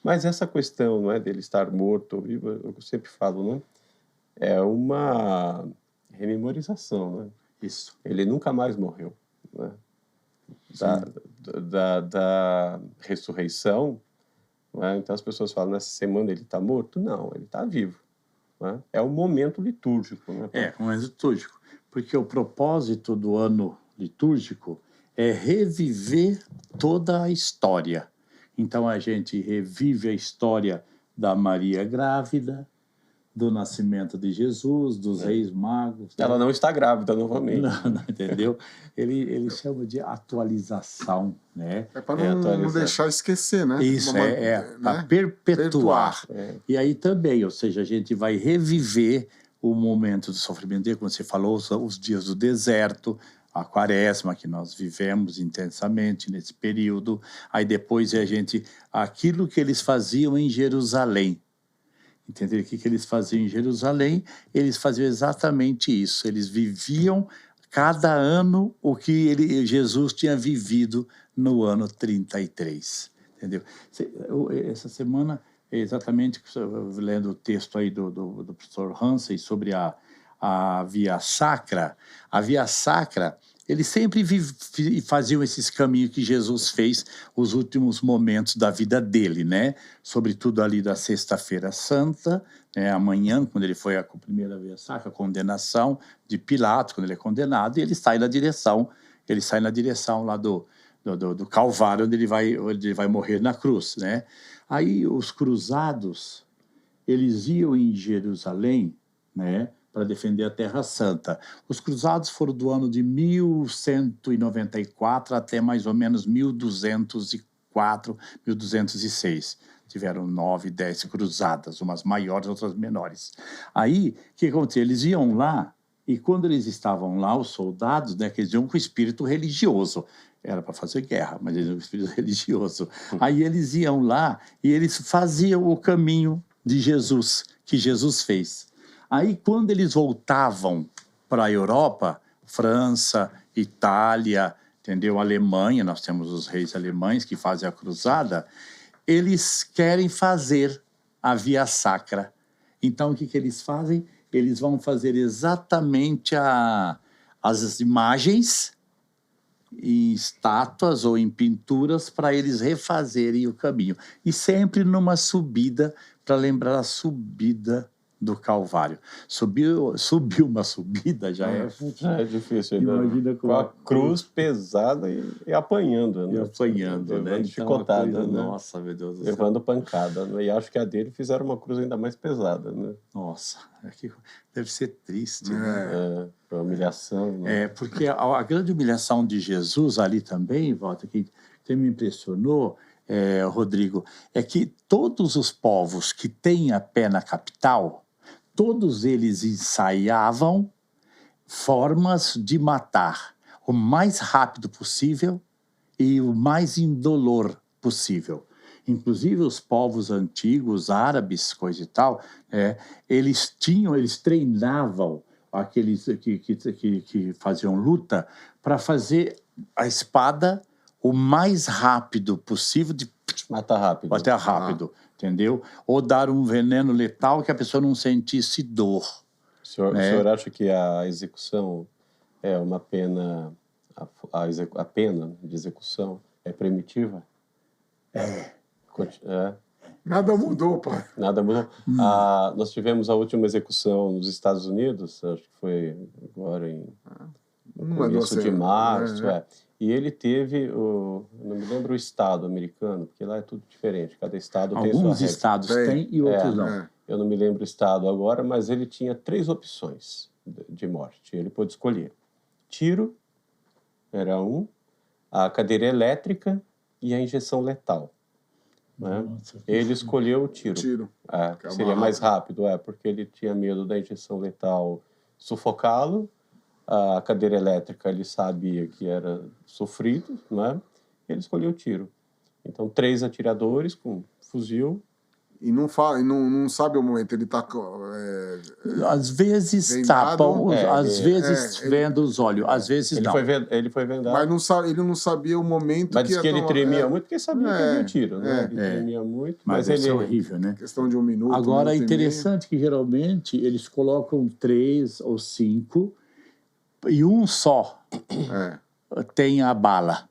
Mas essa questão, não é, dele estar morto ou vivo, eu sempre falo, né? É uma rememorização, né? Isso. Ele nunca mais morreu, né? Da ressurreição, né? Então as pessoas falam, nessa semana ele está morto? Não, ele está vivo, né? É um momento litúrgico, né? Um momento litúrgico, porque o propósito do ano litúrgico é reviver toda a história. Então a gente revive a história da Maria grávida, do nascimento de Jesus, dos reis magos. Ela não está grávida novamente. Não, entendeu? Ele chama de atualização, né? É para não deixar esquecer, né? Isso, para perpetuar. E aí também, ou seja, a gente vai reviver o momento do sofrimento dele, como você falou, os dias do deserto, a quaresma que nós vivemos intensamente nesse período. Aí depois aquilo que eles faziam em Jerusalém. Entendeu? O que eles faziam em Jerusalém? Eles faziam exatamente isso. Eles viviam cada ano o que Jesus tinha vivido no ano 33. Entendeu? Essa semana, exatamente, lendo o texto aí do professor Hansen sobre a Via Sacra. A Via Sacra, eles sempre faziam esses caminhos que Jesus fez os últimos momentos da vida dele, né? Sobretudo ali da Sexta-feira Santa, né? Amanhã, quando ele foi a primeira Via Sacra, a condenação de Pilatos, quando ele é condenado, e ele sai na direção lá do Calvário, onde ele vai morrer na cruz, né? Aí os cruzados, eles iam em Jerusalém, né, para defender a Terra Santa. Os cruzados foram do ano de 1194 até mais ou menos 1204, 1206. Tiveram 9, 10 cruzadas, umas maiores, outras menores. Aí, o que aconteceu? Eles iam lá, e quando eles estavam lá, os soldados, né, que eles iam com o espírito religioso. Era para fazer guerra, mas eles iam com o espírito religioso. Aí eles iam lá e eles faziam o caminho de Jesus, que Jesus fez. Aí, quando eles voltavam para a Europa, França, Itália, entendeu? A Alemanha, nós temos os reis alemães que fazem a cruzada, eles querem fazer a Via Sacra. Então, o que eles fazem? Eles vão fazer exatamente as imagens em estátuas ou em pinturas para eles refazerem o caminho. E sempre numa subida, para lembrar a subida do Calvário. Subiu uma subida, já é difícil. Imagina com a cruz pesada e apanhando. E apanhando, levando né? chicotada, Então, né? Nossa, meu Deus do céu. Levando pancada. Né? E acho que a dele fizeram uma cruz ainda mais pesada. Né? Nossa, deve ser triste. Né? Foi uma humilhação. Né? Porque a grande humilhação de Jesus ali também, Walter, que me impressionou, Rodrigo, é que todos os povos que têm a pé na capital, todos eles ensaiavam formas de matar o mais rápido possível e o mais indolor possível. Inclusive os povos antigos, árabes, coisa e tal, eles treinavam aqueles que faziam luta para fazer a espada o mais rápido possível, de matar rápido. Matar rápido, entendeu? Ou dar um veneno letal que a pessoa não sentisse dor. O senhor acha que a execução é uma pena, a pena de execução é primitiva? Nada mudou, pai. Nada mudou. Nós tivemos a última execução nos Estados Unidos, acho que foi agora no começo de março. E ele teve, não me lembro o estado americano, porque lá é tudo diferente, cada estado tem sua regra. Alguns estados têm e outros não. Eu não me lembro o estado agora, mas ele tinha 3 opções de morte. Ele pôde escolher. Tiro era um, a cadeira elétrica e a injeção letal. Né? Nossa, ele escolheu o tiro. Que seria mais rápido, porque ele tinha medo da injeção letal sufocá-lo. A cadeira elétrica ele sabia que era sofrido, né? Ele escolheu o tiro. Então, 3 atiradores com fuzil. E não sabe o momento, ele está... às vezes vendado, tapam, às vezes vendo os olhos, às vezes não. Ele foi vendado. Mas ele não sabia o momento mas que ele tremia muito, porque sabia que havia tiro, né? Ele tremia muito. Mas ele é horrível, né? Questão de 1 minuto. Agora, é interessante que geralmente eles colocam 3 ou 5 e um só tem a bala.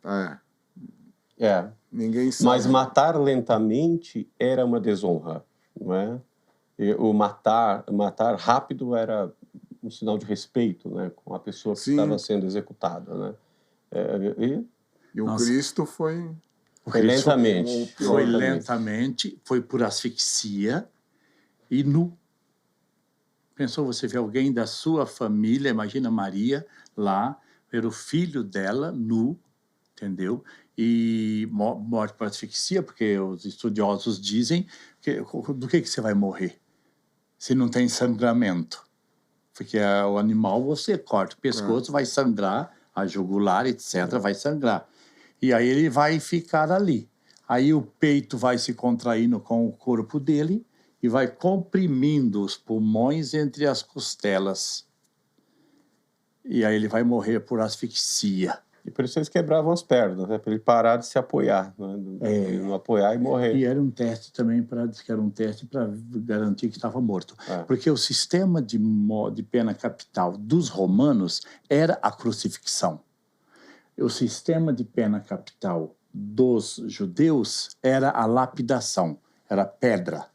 Ninguém sabe. Mas matar lentamente era uma desonra, não é? E o matar rápido era um sinal de respeito, né, com a pessoa que estava sendo executada, né? E o Cristo foi lentamente. Foi lentamente, foi por asfixia e nu. Pensou você ver alguém da sua família, imagina Maria lá, ver o filho dela nu, entendeu? E morte por asfixia, porque os estudiosos dizem que do que você vai morrer se não tem sangramento? Porque o animal você corta o pescoço, vai sangrar, a jugular, etc., vai sangrar. E aí ele vai ficar ali. Aí o peito vai se contraindo com o corpo dele e vai comprimindo os pulmões entre as costelas. E aí ele vai morrer por asfixia. E por isso eles quebravam as pernas, né? Para ele parar de se apoiar, né? Ele não apoiar e morrer. E era um teste também para garantir que estava morto. Porque o sistema de pena capital dos romanos era a crucifixão. O sistema de pena capital dos judeus era a lapidação, era pedra.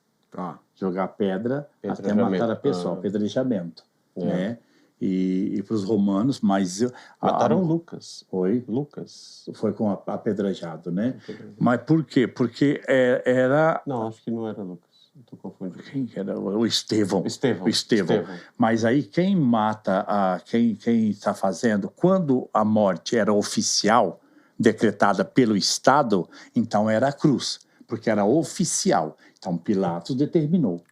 Jogar pedra até matar a pessoa, apedrejamento. Né? E para os romanos, mas... Mataram Lucas. Foi? Lucas. Foi com apedrejado, né? Mas por quê? Porque era... Não, acho que não era Lucas. Estou confundindo. Quem era? O Estevão. Estevão. Mas aí quem mata, quem está fazendo, quando a morte era oficial, decretada pelo Estado, então era a cruz, porque era oficial. Então Pilatos determinou.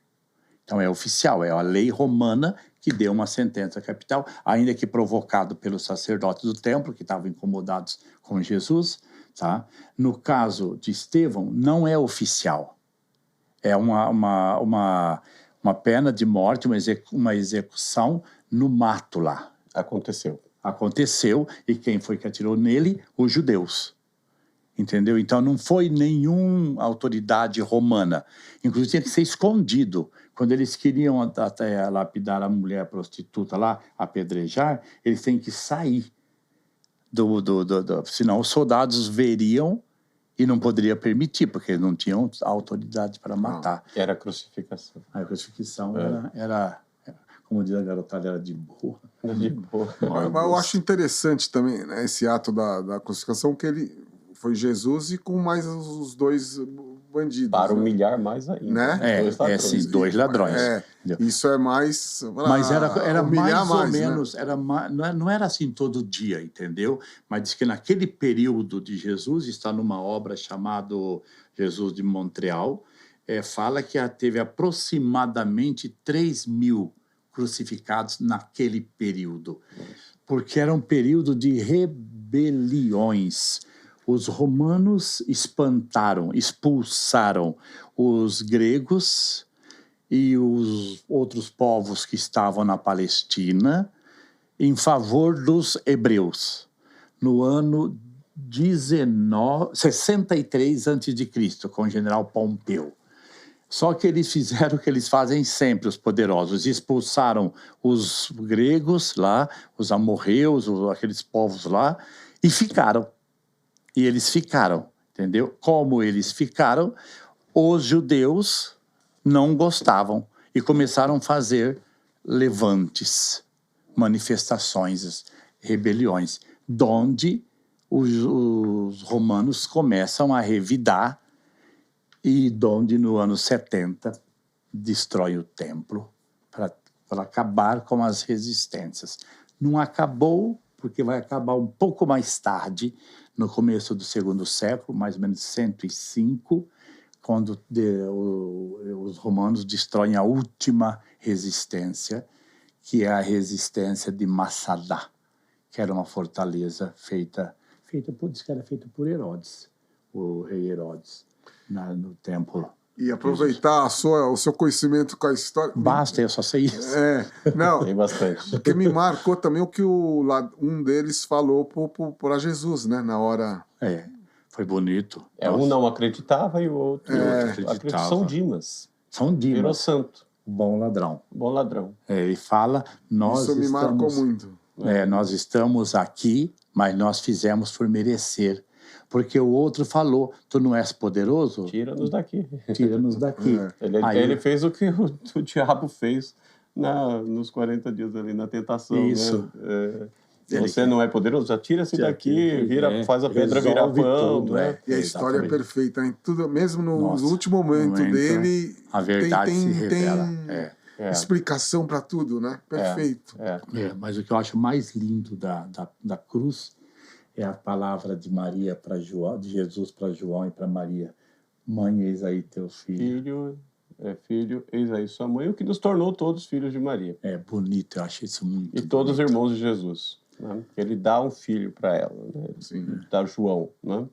Então é oficial, é a lei romana que deu uma sentença capital, ainda que provocado pelos sacerdotes do templo, que estavam incomodados com Jesus. Tá? No caso de Estevão, não é oficial. É uma pena de morte, uma execução no mato lá. Aconteceu. Aconteceu, e quem foi que atirou nele? Os judeus. Entendeu? Então não foi nenhuma autoridade romana. Inclusive tinha que ser escondido. Quando eles queriam até lapidar a mulher prostituta lá, apedrejar, eles têm que sair. Senão os soldados veriam e não poderia permitir, porque eles não tinham autoridade para matar. Era a crucificação. A crucificação era, como diz a garotada, era de boa. De boa. Mas eu acho interessante também, né, esse ato da crucificação, que ele foi Jesus e com mais os dois bandidos. Para humilhar mais ainda. Né? Sim, 2 ladrões. Isso é mais... Mas era mais ou menos, né? Não era assim todo dia, entendeu? Mas diz que naquele período de Jesus, está numa obra chamada Jesus de Montreal, fala que teve aproximadamente 3.000 crucificados naquele período. Porque era um período de rebeliões. Os romanos expulsaram os gregos e os outros povos que estavam na Palestina em favor dos hebreus, no ano 63 a.C., com o general Pompeu. Só que eles fizeram o que eles fazem sempre, os poderosos. Expulsaram os gregos lá, os amorreus, aqueles povos lá, e ficaram. E eles ficaram, entendeu? Como eles ficaram, os judeus não gostavam e começaram a fazer levantes, manifestações, rebeliões, donde os romanos começam a revidar e donde no ano 70 destrói o templo para acabar com as resistências. Não acabou, porque vai acabar um pouco mais tarde, no começo do segundo século, mais ou menos 105, quando os romanos destroem a última resistência, que é a resistência de Massadá, que era uma fortaleza feita por Herodes, o rei Herodes, no templo. E aproveitar o seu conhecimento com a história. Basta, eu só sei isso. Não. Tem bastante. Porque me marcou também o que um deles falou para Jesus, né? Na hora. Foi bonito. Um não acreditava e o outro acreditava. São Dimas. Virou santo. Bom ladrão. Bom ladrão. Ele fala, isso me marcou muito. Nós estamos aqui, mas nós fizemos por merecer. Porque o outro falou, tu não és poderoso? Tira-nos daqui. Tira-nos daqui. Ele fez o que o diabo fez nos 40 dias ali na tentação. Isso. Né? Você não é poderoso? Já tira-se daqui, faz a pedra virar pão. Tudo, né? E a história é perfeita. Hein? Tudo, mesmo no último momento dele, a verdade se revela. Explicação para tudo, né? Perfeito. Mas o que eu acho mais lindo da cruz é a palavra de Maria para João, de Jesus para João e para Maria. Mãe, eis aí teu filho. Filho, eis aí sua mãe, o que nos tornou todos filhos de Maria. É bonito, eu acho isso muito bonito. E todos irmãos de Jesus. Né? Ele dá um filho para ela, né? Dá João, né?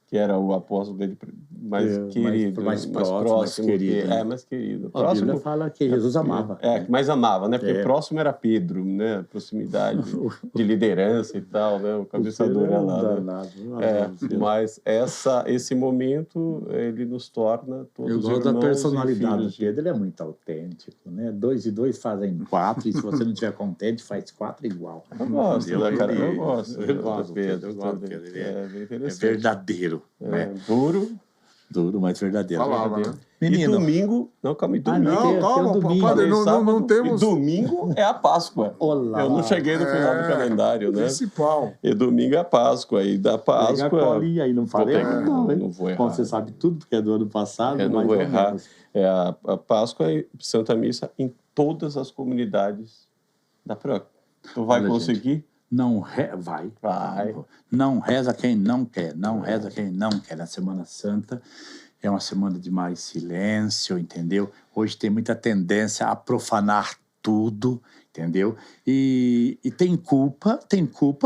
Que era o apóstolo dele mais querido, mais próximo, mais querido. Mais querido. A Bíblia fala que Jesus amava. Que mais amava, né? Porque próximo era Pedro, né? Proximidade de liderança e tal, né? O cabeçador lá. Né? Mas esse momento, ele nos torna todos irmãos. Eu gosto da personalidade do Pedro, ele é muito autêntico, né? 2 e 2 fazem 4, e se você não estiver contente, faz 4 igual. Eu gosto, cara, eu gosto do Pedro. Eu gosto do Pedro, ele é verdadeiro. Duro, mas verdadeiro. Falava, né? Menino. E domingo... Não, calma aí. Domingo. Calma, padre, não temos... E domingo é a Páscoa. Olá. Eu não cheguei no final do calendário, né? Principal. E domingo é a Páscoa. E da Páscoa... Pega a colinha aí, não falei? Não vou errar. Bom, você sabe tudo, porque é do ano passado. Não vou errar. A Páscoa é Santa Missa em todas as comunidades da Proc. Tu vai conseguir? Vai. Não reza quem não quer. Não reza quem não quer. Na Semana Santa é uma semana de mais silêncio, entendeu? Hoje tem muita tendência a profanar tudo, entendeu? E tem culpa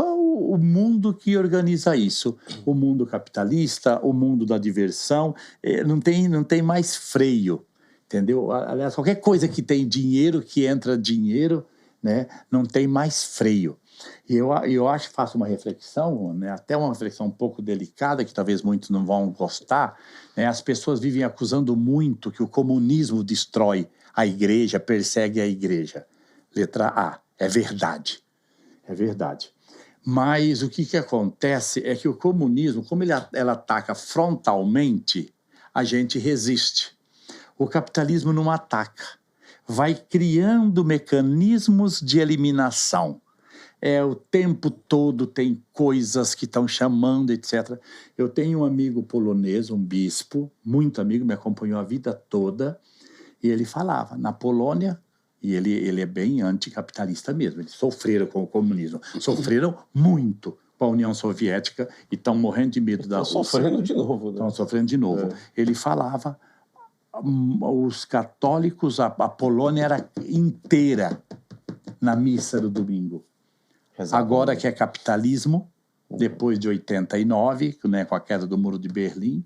o mundo que organiza isso. O mundo capitalista, o mundo da diversão, não tem mais freio, entendeu? Aliás, qualquer coisa que tem dinheiro, que entra dinheiro, né, não tem mais freio. E eu acho que faço uma reflexão, né, até uma reflexão um pouco delicada, que talvez muitos não vão gostar, né, as pessoas vivem acusando muito que o comunismo destrói a igreja, persegue a igreja. Letra A, é verdade. É verdade. Mas o que acontece é que o comunismo, como ela ataca frontalmente, a gente resiste. O capitalismo não ataca. Vai criando mecanismos de eliminação. O tempo todo tem coisas que estão chamando, etc. Eu tenho um amigo polonês, um bispo, muito amigo, me acompanhou a vida toda, e ele falava, na Polônia, e ele é bem anticapitalista mesmo, eles sofreram com o comunismo, sofreram muito com a União Soviética e estão morrendo de medo da Rússia. Estão sofrendo de novo. Estão sofrendo de novo. Ele falava, os católicos, a Polônia era inteira na missa do domingo. Agora que é capitalismo, depois de 89, né, com a queda do Muro de Berlim,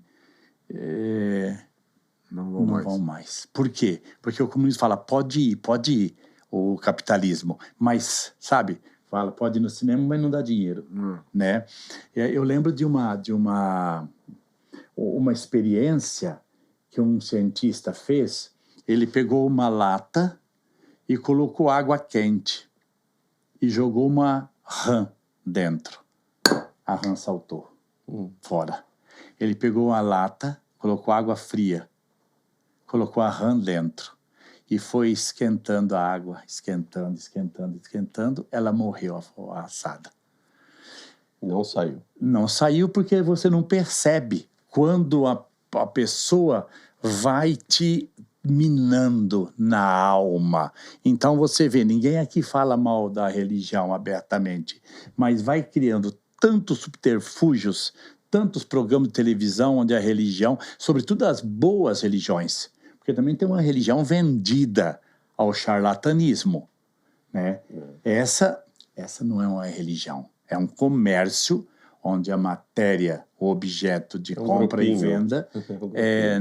não vão mais. Por quê? Porque o comunismo fala, pode ir, o capitalismo, mas, sabe, fala, pode ir no cinema, mas não dá dinheiro, né? Eu lembro de uma experiência que um cientista fez. Ele pegou uma lata e colocou água quente e jogou uma rã dentro. A rã saltou fora. Ele pegou uma lata, colocou água fria, colocou a rã dentro e foi esquentando a água, esquentando. Ela morreu assada. Não saiu. Não saiu porque você não percebe quando a pessoa vai te minando na alma. Então você vê, ninguém aqui fala mal da religião abertamente, mas vai criando tantos subterfúgios, tantos programas de televisão onde a religião, sobretudo as boas religiões, porque também tem uma religião vendida ao charlatanismo, né? Essa não é uma religião, é um comércio onde a matéria, o objeto de compra e venda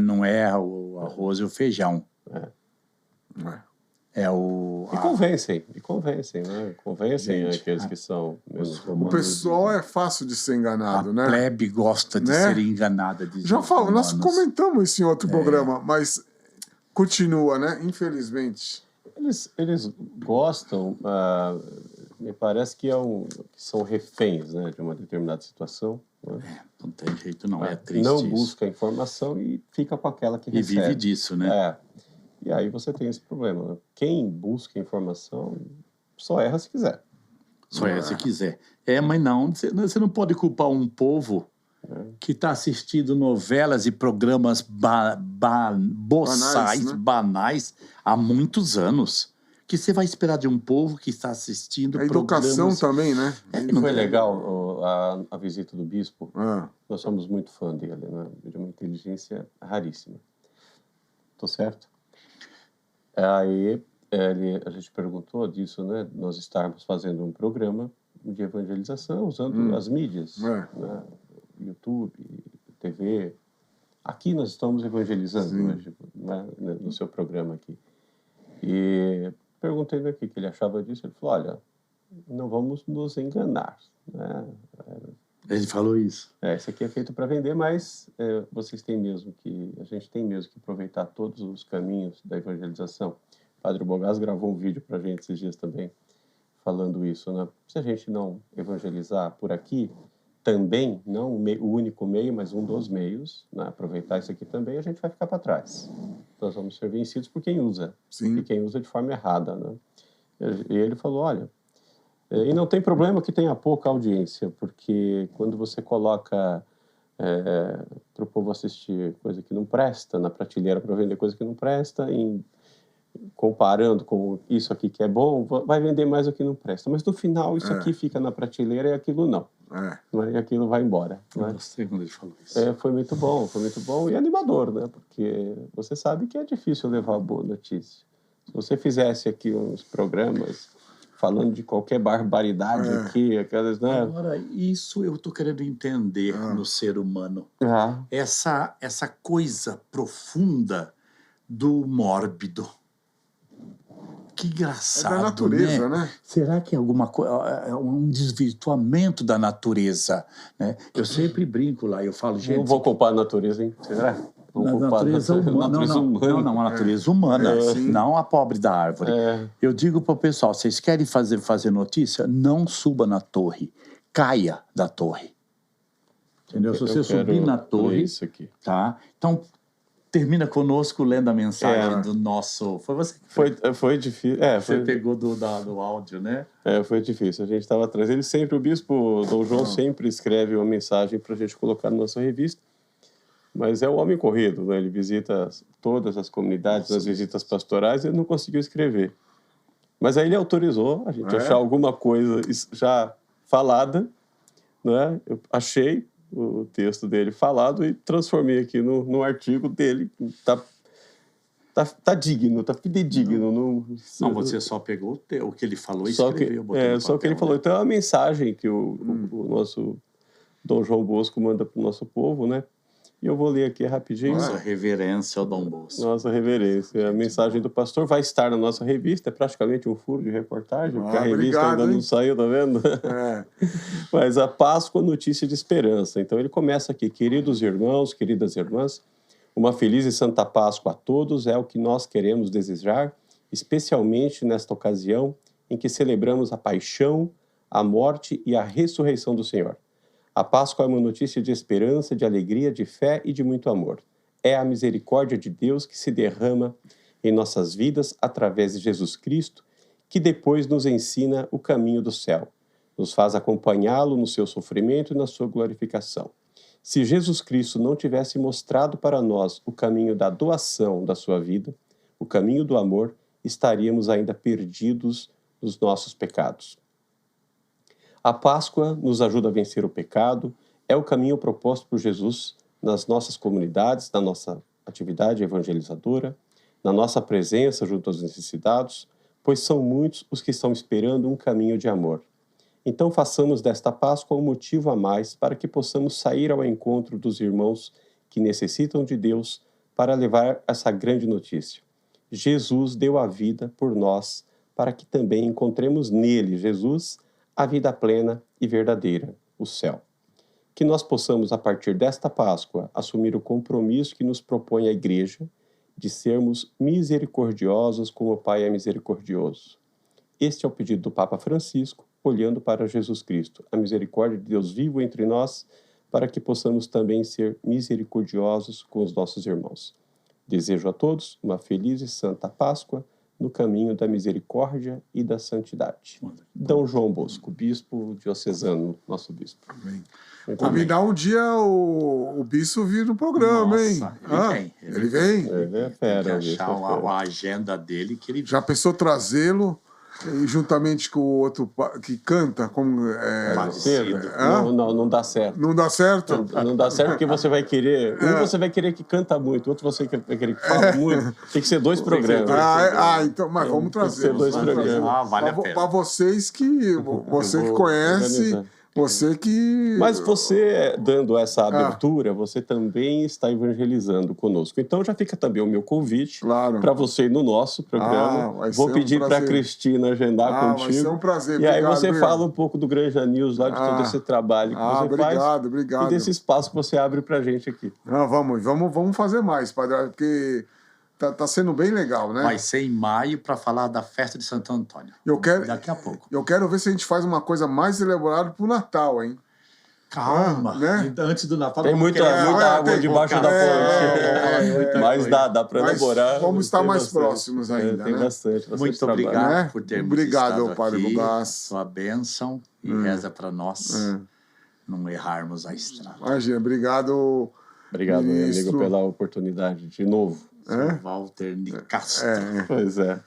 não é o arroz e o feijão. E convencem, né? Convencem aqueles que são menos o pessoal é fácil de ser enganado, né? A plebe gosta de ser enganada. Já falo, nós comentamos isso em outro programa, mas continua, né? Infelizmente. Eles gostam, me parece que são reféns, né, de uma determinada situação. Né? Não tem jeito, não. É triste. Não busca informação e fica com aquela que recebe. E vive disso, né? E aí você tem esse problema. Né? Quem busca informação só erra se quiser. Só erra se quiser. Mas não, você não pode culpar um povo que está assistindo novelas e programas banais há muitos anos. Que você vai esperar de um povo que está assistindo programas... A educação também, né? Não foi legal a visita do bispo? Nós somos muito fã dele, né? De uma inteligência raríssima. Tô certo? Aí a gente perguntou disso, né? Nós estarmos fazendo um programa de evangelização usando as mídias, né? YouTube, TV. Aqui nós estamos evangelizando hoje, né? No seu programa aqui. E perguntei aqui o que ele achava disso. Ele falou, olha, não vamos nos enganar, né? Ele falou isso. Isso aqui é feito para vender, mas a gente tem mesmo que aproveitar todos os caminhos da evangelização. O Padre Bogás gravou um vídeo para a gente esses dias também, falando isso, né? Se a gente não evangelizar por aqui, também, não o único meio, mas um dos meios, né? Aproveitar isso aqui também, a gente vai ficar para trás. Nós vamos ser vencidos por quem usa. Sim. E quem usa de forma errada, né? E ele falou, olha, e não tem problema que tenha pouca audiência, porque quando você coloca para o povo assistir coisa que não presta, na prateleira para vender coisa que não presta, comparando com isso aqui que é bom, vai vender mais o que não presta. Mas no final isso aqui fica na prateleira e aquilo não. E aquilo vai embora. Eu gostei quando ele falou isso. Foi muito bom e animador, né? Porque você sabe que é difícil levar a boa notícia. Se você fizesse aqui uns programas falando de qualquer barbaridade aqui, aquelas, né? Agora, isso eu estou querendo entender no ser humano. Essa coisa profunda do mórbido. que engraçado, É da natureza, né? Será que é alguma coisa, é um desvirtuamento da natureza, né? Eu sempre brinco lá, eu falo, gente... Não vou culpar a natureza, hein? Será? A natureza humana. Não, a natureza humana, não a pobre da árvore. Eu digo para o pessoal, vocês querem fazer notícia? Não suba na torre, caia da torre. Entendeu? Se você subir na torre, isso aqui. Tá? Então, termina conosco lendo a mensagem do nosso... Foi você que foi difícil. Você pegou do áudio, né? Foi difícil. A gente estava atrás. O bispo Dom João sempre escreve uma mensagem para a gente colocar na nossa revista. Mas é um homem corrido, né? Ele visita todas as comunidades, nas visitas pastorais, e ele não conseguiu escrever. Mas aí ele autorizou a gente achar alguma coisa já falada, né? Eu achei o texto dele falado e transformei aqui no artigo dele. Tá digno, tá fidedigno. Não, você só pegou o que ele falou e escreveu. Só o que ele falou. Então é uma mensagem que o nosso Dom João Bosco manda para o nosso povo, né? E eu vou ler aqui rapidinho. Nossa reverência ao Dom Bosco. Nossa reverência. A mensagem do pastor vai estar na nossa revista. É praticamente um furo de reportagem, porque a revista ainda não saiu, tá vendo? Mas a Páscoa, notícia de esperança. Então ele começa aqui. Queridos irmãos, queridas irmãs, uma feliz e santa Páscoa a todos é o que nós queremos desejar, especialmente nesta ocasião em que celebramos a paixão, a morte e a ressurreição do Senhor. A Páscoa é uma notícia de esperança, de alegria, de fé e de muito amor. É a misericórdia de Deus que se derrama em nossas vidas através de Jesus Cristo, que depois nos ensina o caminho do céu, nos faz acompanhá-lo no seu sofrimento e na sua glorificação. Se Jesus Cristo não tivesse mostrado para nós o caminho da doação da sua vida, o caminho do amor, estaríamos ainda perdidos nos nossos pecados. A Páscoa nos ajuda a vencer o pecado, é o caminho proposto por Jesus nas nossas comunidades, na nossa atividade evangelizadora, na nossa presença junto aos necessitados, pois são muitos os que estão esperando um caminho de amor. Então façamos desta Páscoa um motivo a mais para que possamos sair ao encontro dos irmãos que necessitam de Deus para levar essa grande notícia. Jesus deu a vida por nós para que também encontremos nele, Jesus, a vida plena e verdadeira, o céu. Que nós possamos, a partir desta Páscoa, assumir o compromisso que nos propõe a Igreja de sermos misericordiosos como o Pai é misericordioso. Este é o pedido do Papa Francisco, olhando para Jesus Cristo, a misericórdia de Deus vivo entre nós, para que possamos também ser misericordiosos com os nossos irmãos. Desejo a todos uma feliz e santa Páscoa, no caminho da misericórdia e da santidade. Dom João Bosco, bispo diocesano, nosso bispo. Amém. Combinar um dia o bispo vir no programa, Nossa, hein? Ele vem. Ele é fera. Tem que achar a agenda dele que ele... Já pensou trazê-lo e juntamente com o outro que canta como não dá certo. Não dá certo? Não dá certo porque você vai querer... você vai querer que canta muito, outro você vai querer que fala muito. Tem que ser dois programas. Então, mas vamos trazer. Tem que ser dois programas. Vale a pena. Para vocês que... Você que conhece... Você que... Mas você, dando essa abertura, você também está evangelizando conosco. Então já fica também o meu convite para você ir no nosso programa. Vou pedir para a Cristina agendar contigo. Vai ser um prazer. E aí você fala um pouco do Granja News, lá de todo esse trabalho que você faz. Obrigado. E desse espaço que você abre para a gente aqui. Vamos fazer mais, padre, porque... Tá sendo bem legal, né? Vai ser em maio para falar da festa de Santo Antônio. Daqui a pouco. Eu quero ver se a gente faz uma coisa mais elaborada pro Natal, hein? Calma, né? Antes do Natal... Tem muita água debaixo da ponte. Mas dá para elaborar. Vamos estar mais próximos ainda, Tem né? bastante. Muito obrigado por termos estado Padre aqui. Bugaz. Sua bênção e reza para nós não errarmos a estrada. Imagina, obrigado, amigo, pela oportunidade de novo. Walter Nicastro. Pois é.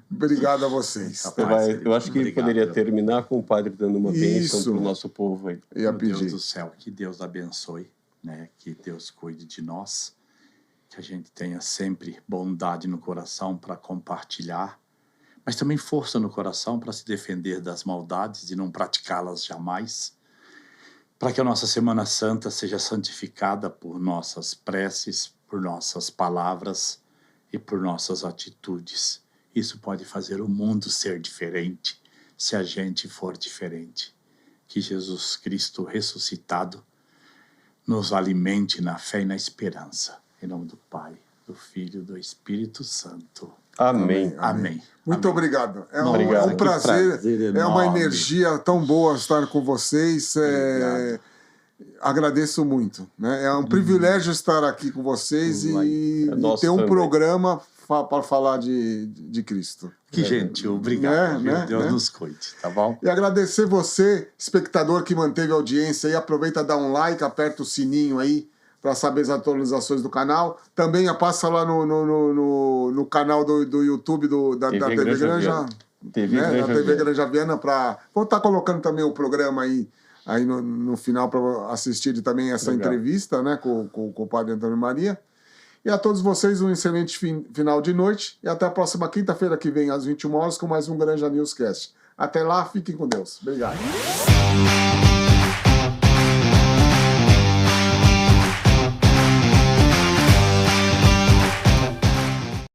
Obrigado a vocês. Eu acho que poderia terminar com o padre dando uma bênção para o nosso povo aí. Meu Deus do céu, que Deus abençoe, né? Que Deus cuide de nós, que a gente tenha sempre bondade no coração para compartilhar, mas também força no coração para se defender das maldades e não praticá-las jamais, para que a nossa Semana Santa seja santificada por nossas preces, por nossas palavras e por nossas atitudes. Isso pode fazer o mundo ser diferente, se a gente for diferente. Que Jesus Cristo ressuscitado nos alimente na fé e na esperança. Em nome do Pai, do Filho e do Espírito Santo. Amém. Amém. Muito obrigado. É Obrigado. um prazer, enorme. é uma energia tão boa estar com vocês. Agradeço muito. Né? É um privilégio estar aqui com vocês e ter um programa para falar de Cristo. Que gentil, obrigado. Deus nos cuide, tá bom? E agradecer você, espectador que manteve a audiência aí. Aproveita, dá um like, aperta o sininho aí para saber as atualizações do canal. Também passa lá no canal do YouTube da TV Granja. Da TV Granja Viana. Vou estar colocando também o programa aí no final para assistir também essa entrevista, né, com o Padre Antônio Maria. E a todos vocês um excelente final de noite e até a próxima quinta-feira que vem às 21 horas com mais um Granja Newscast. Até lá, fiquem com Deus. Obrigado.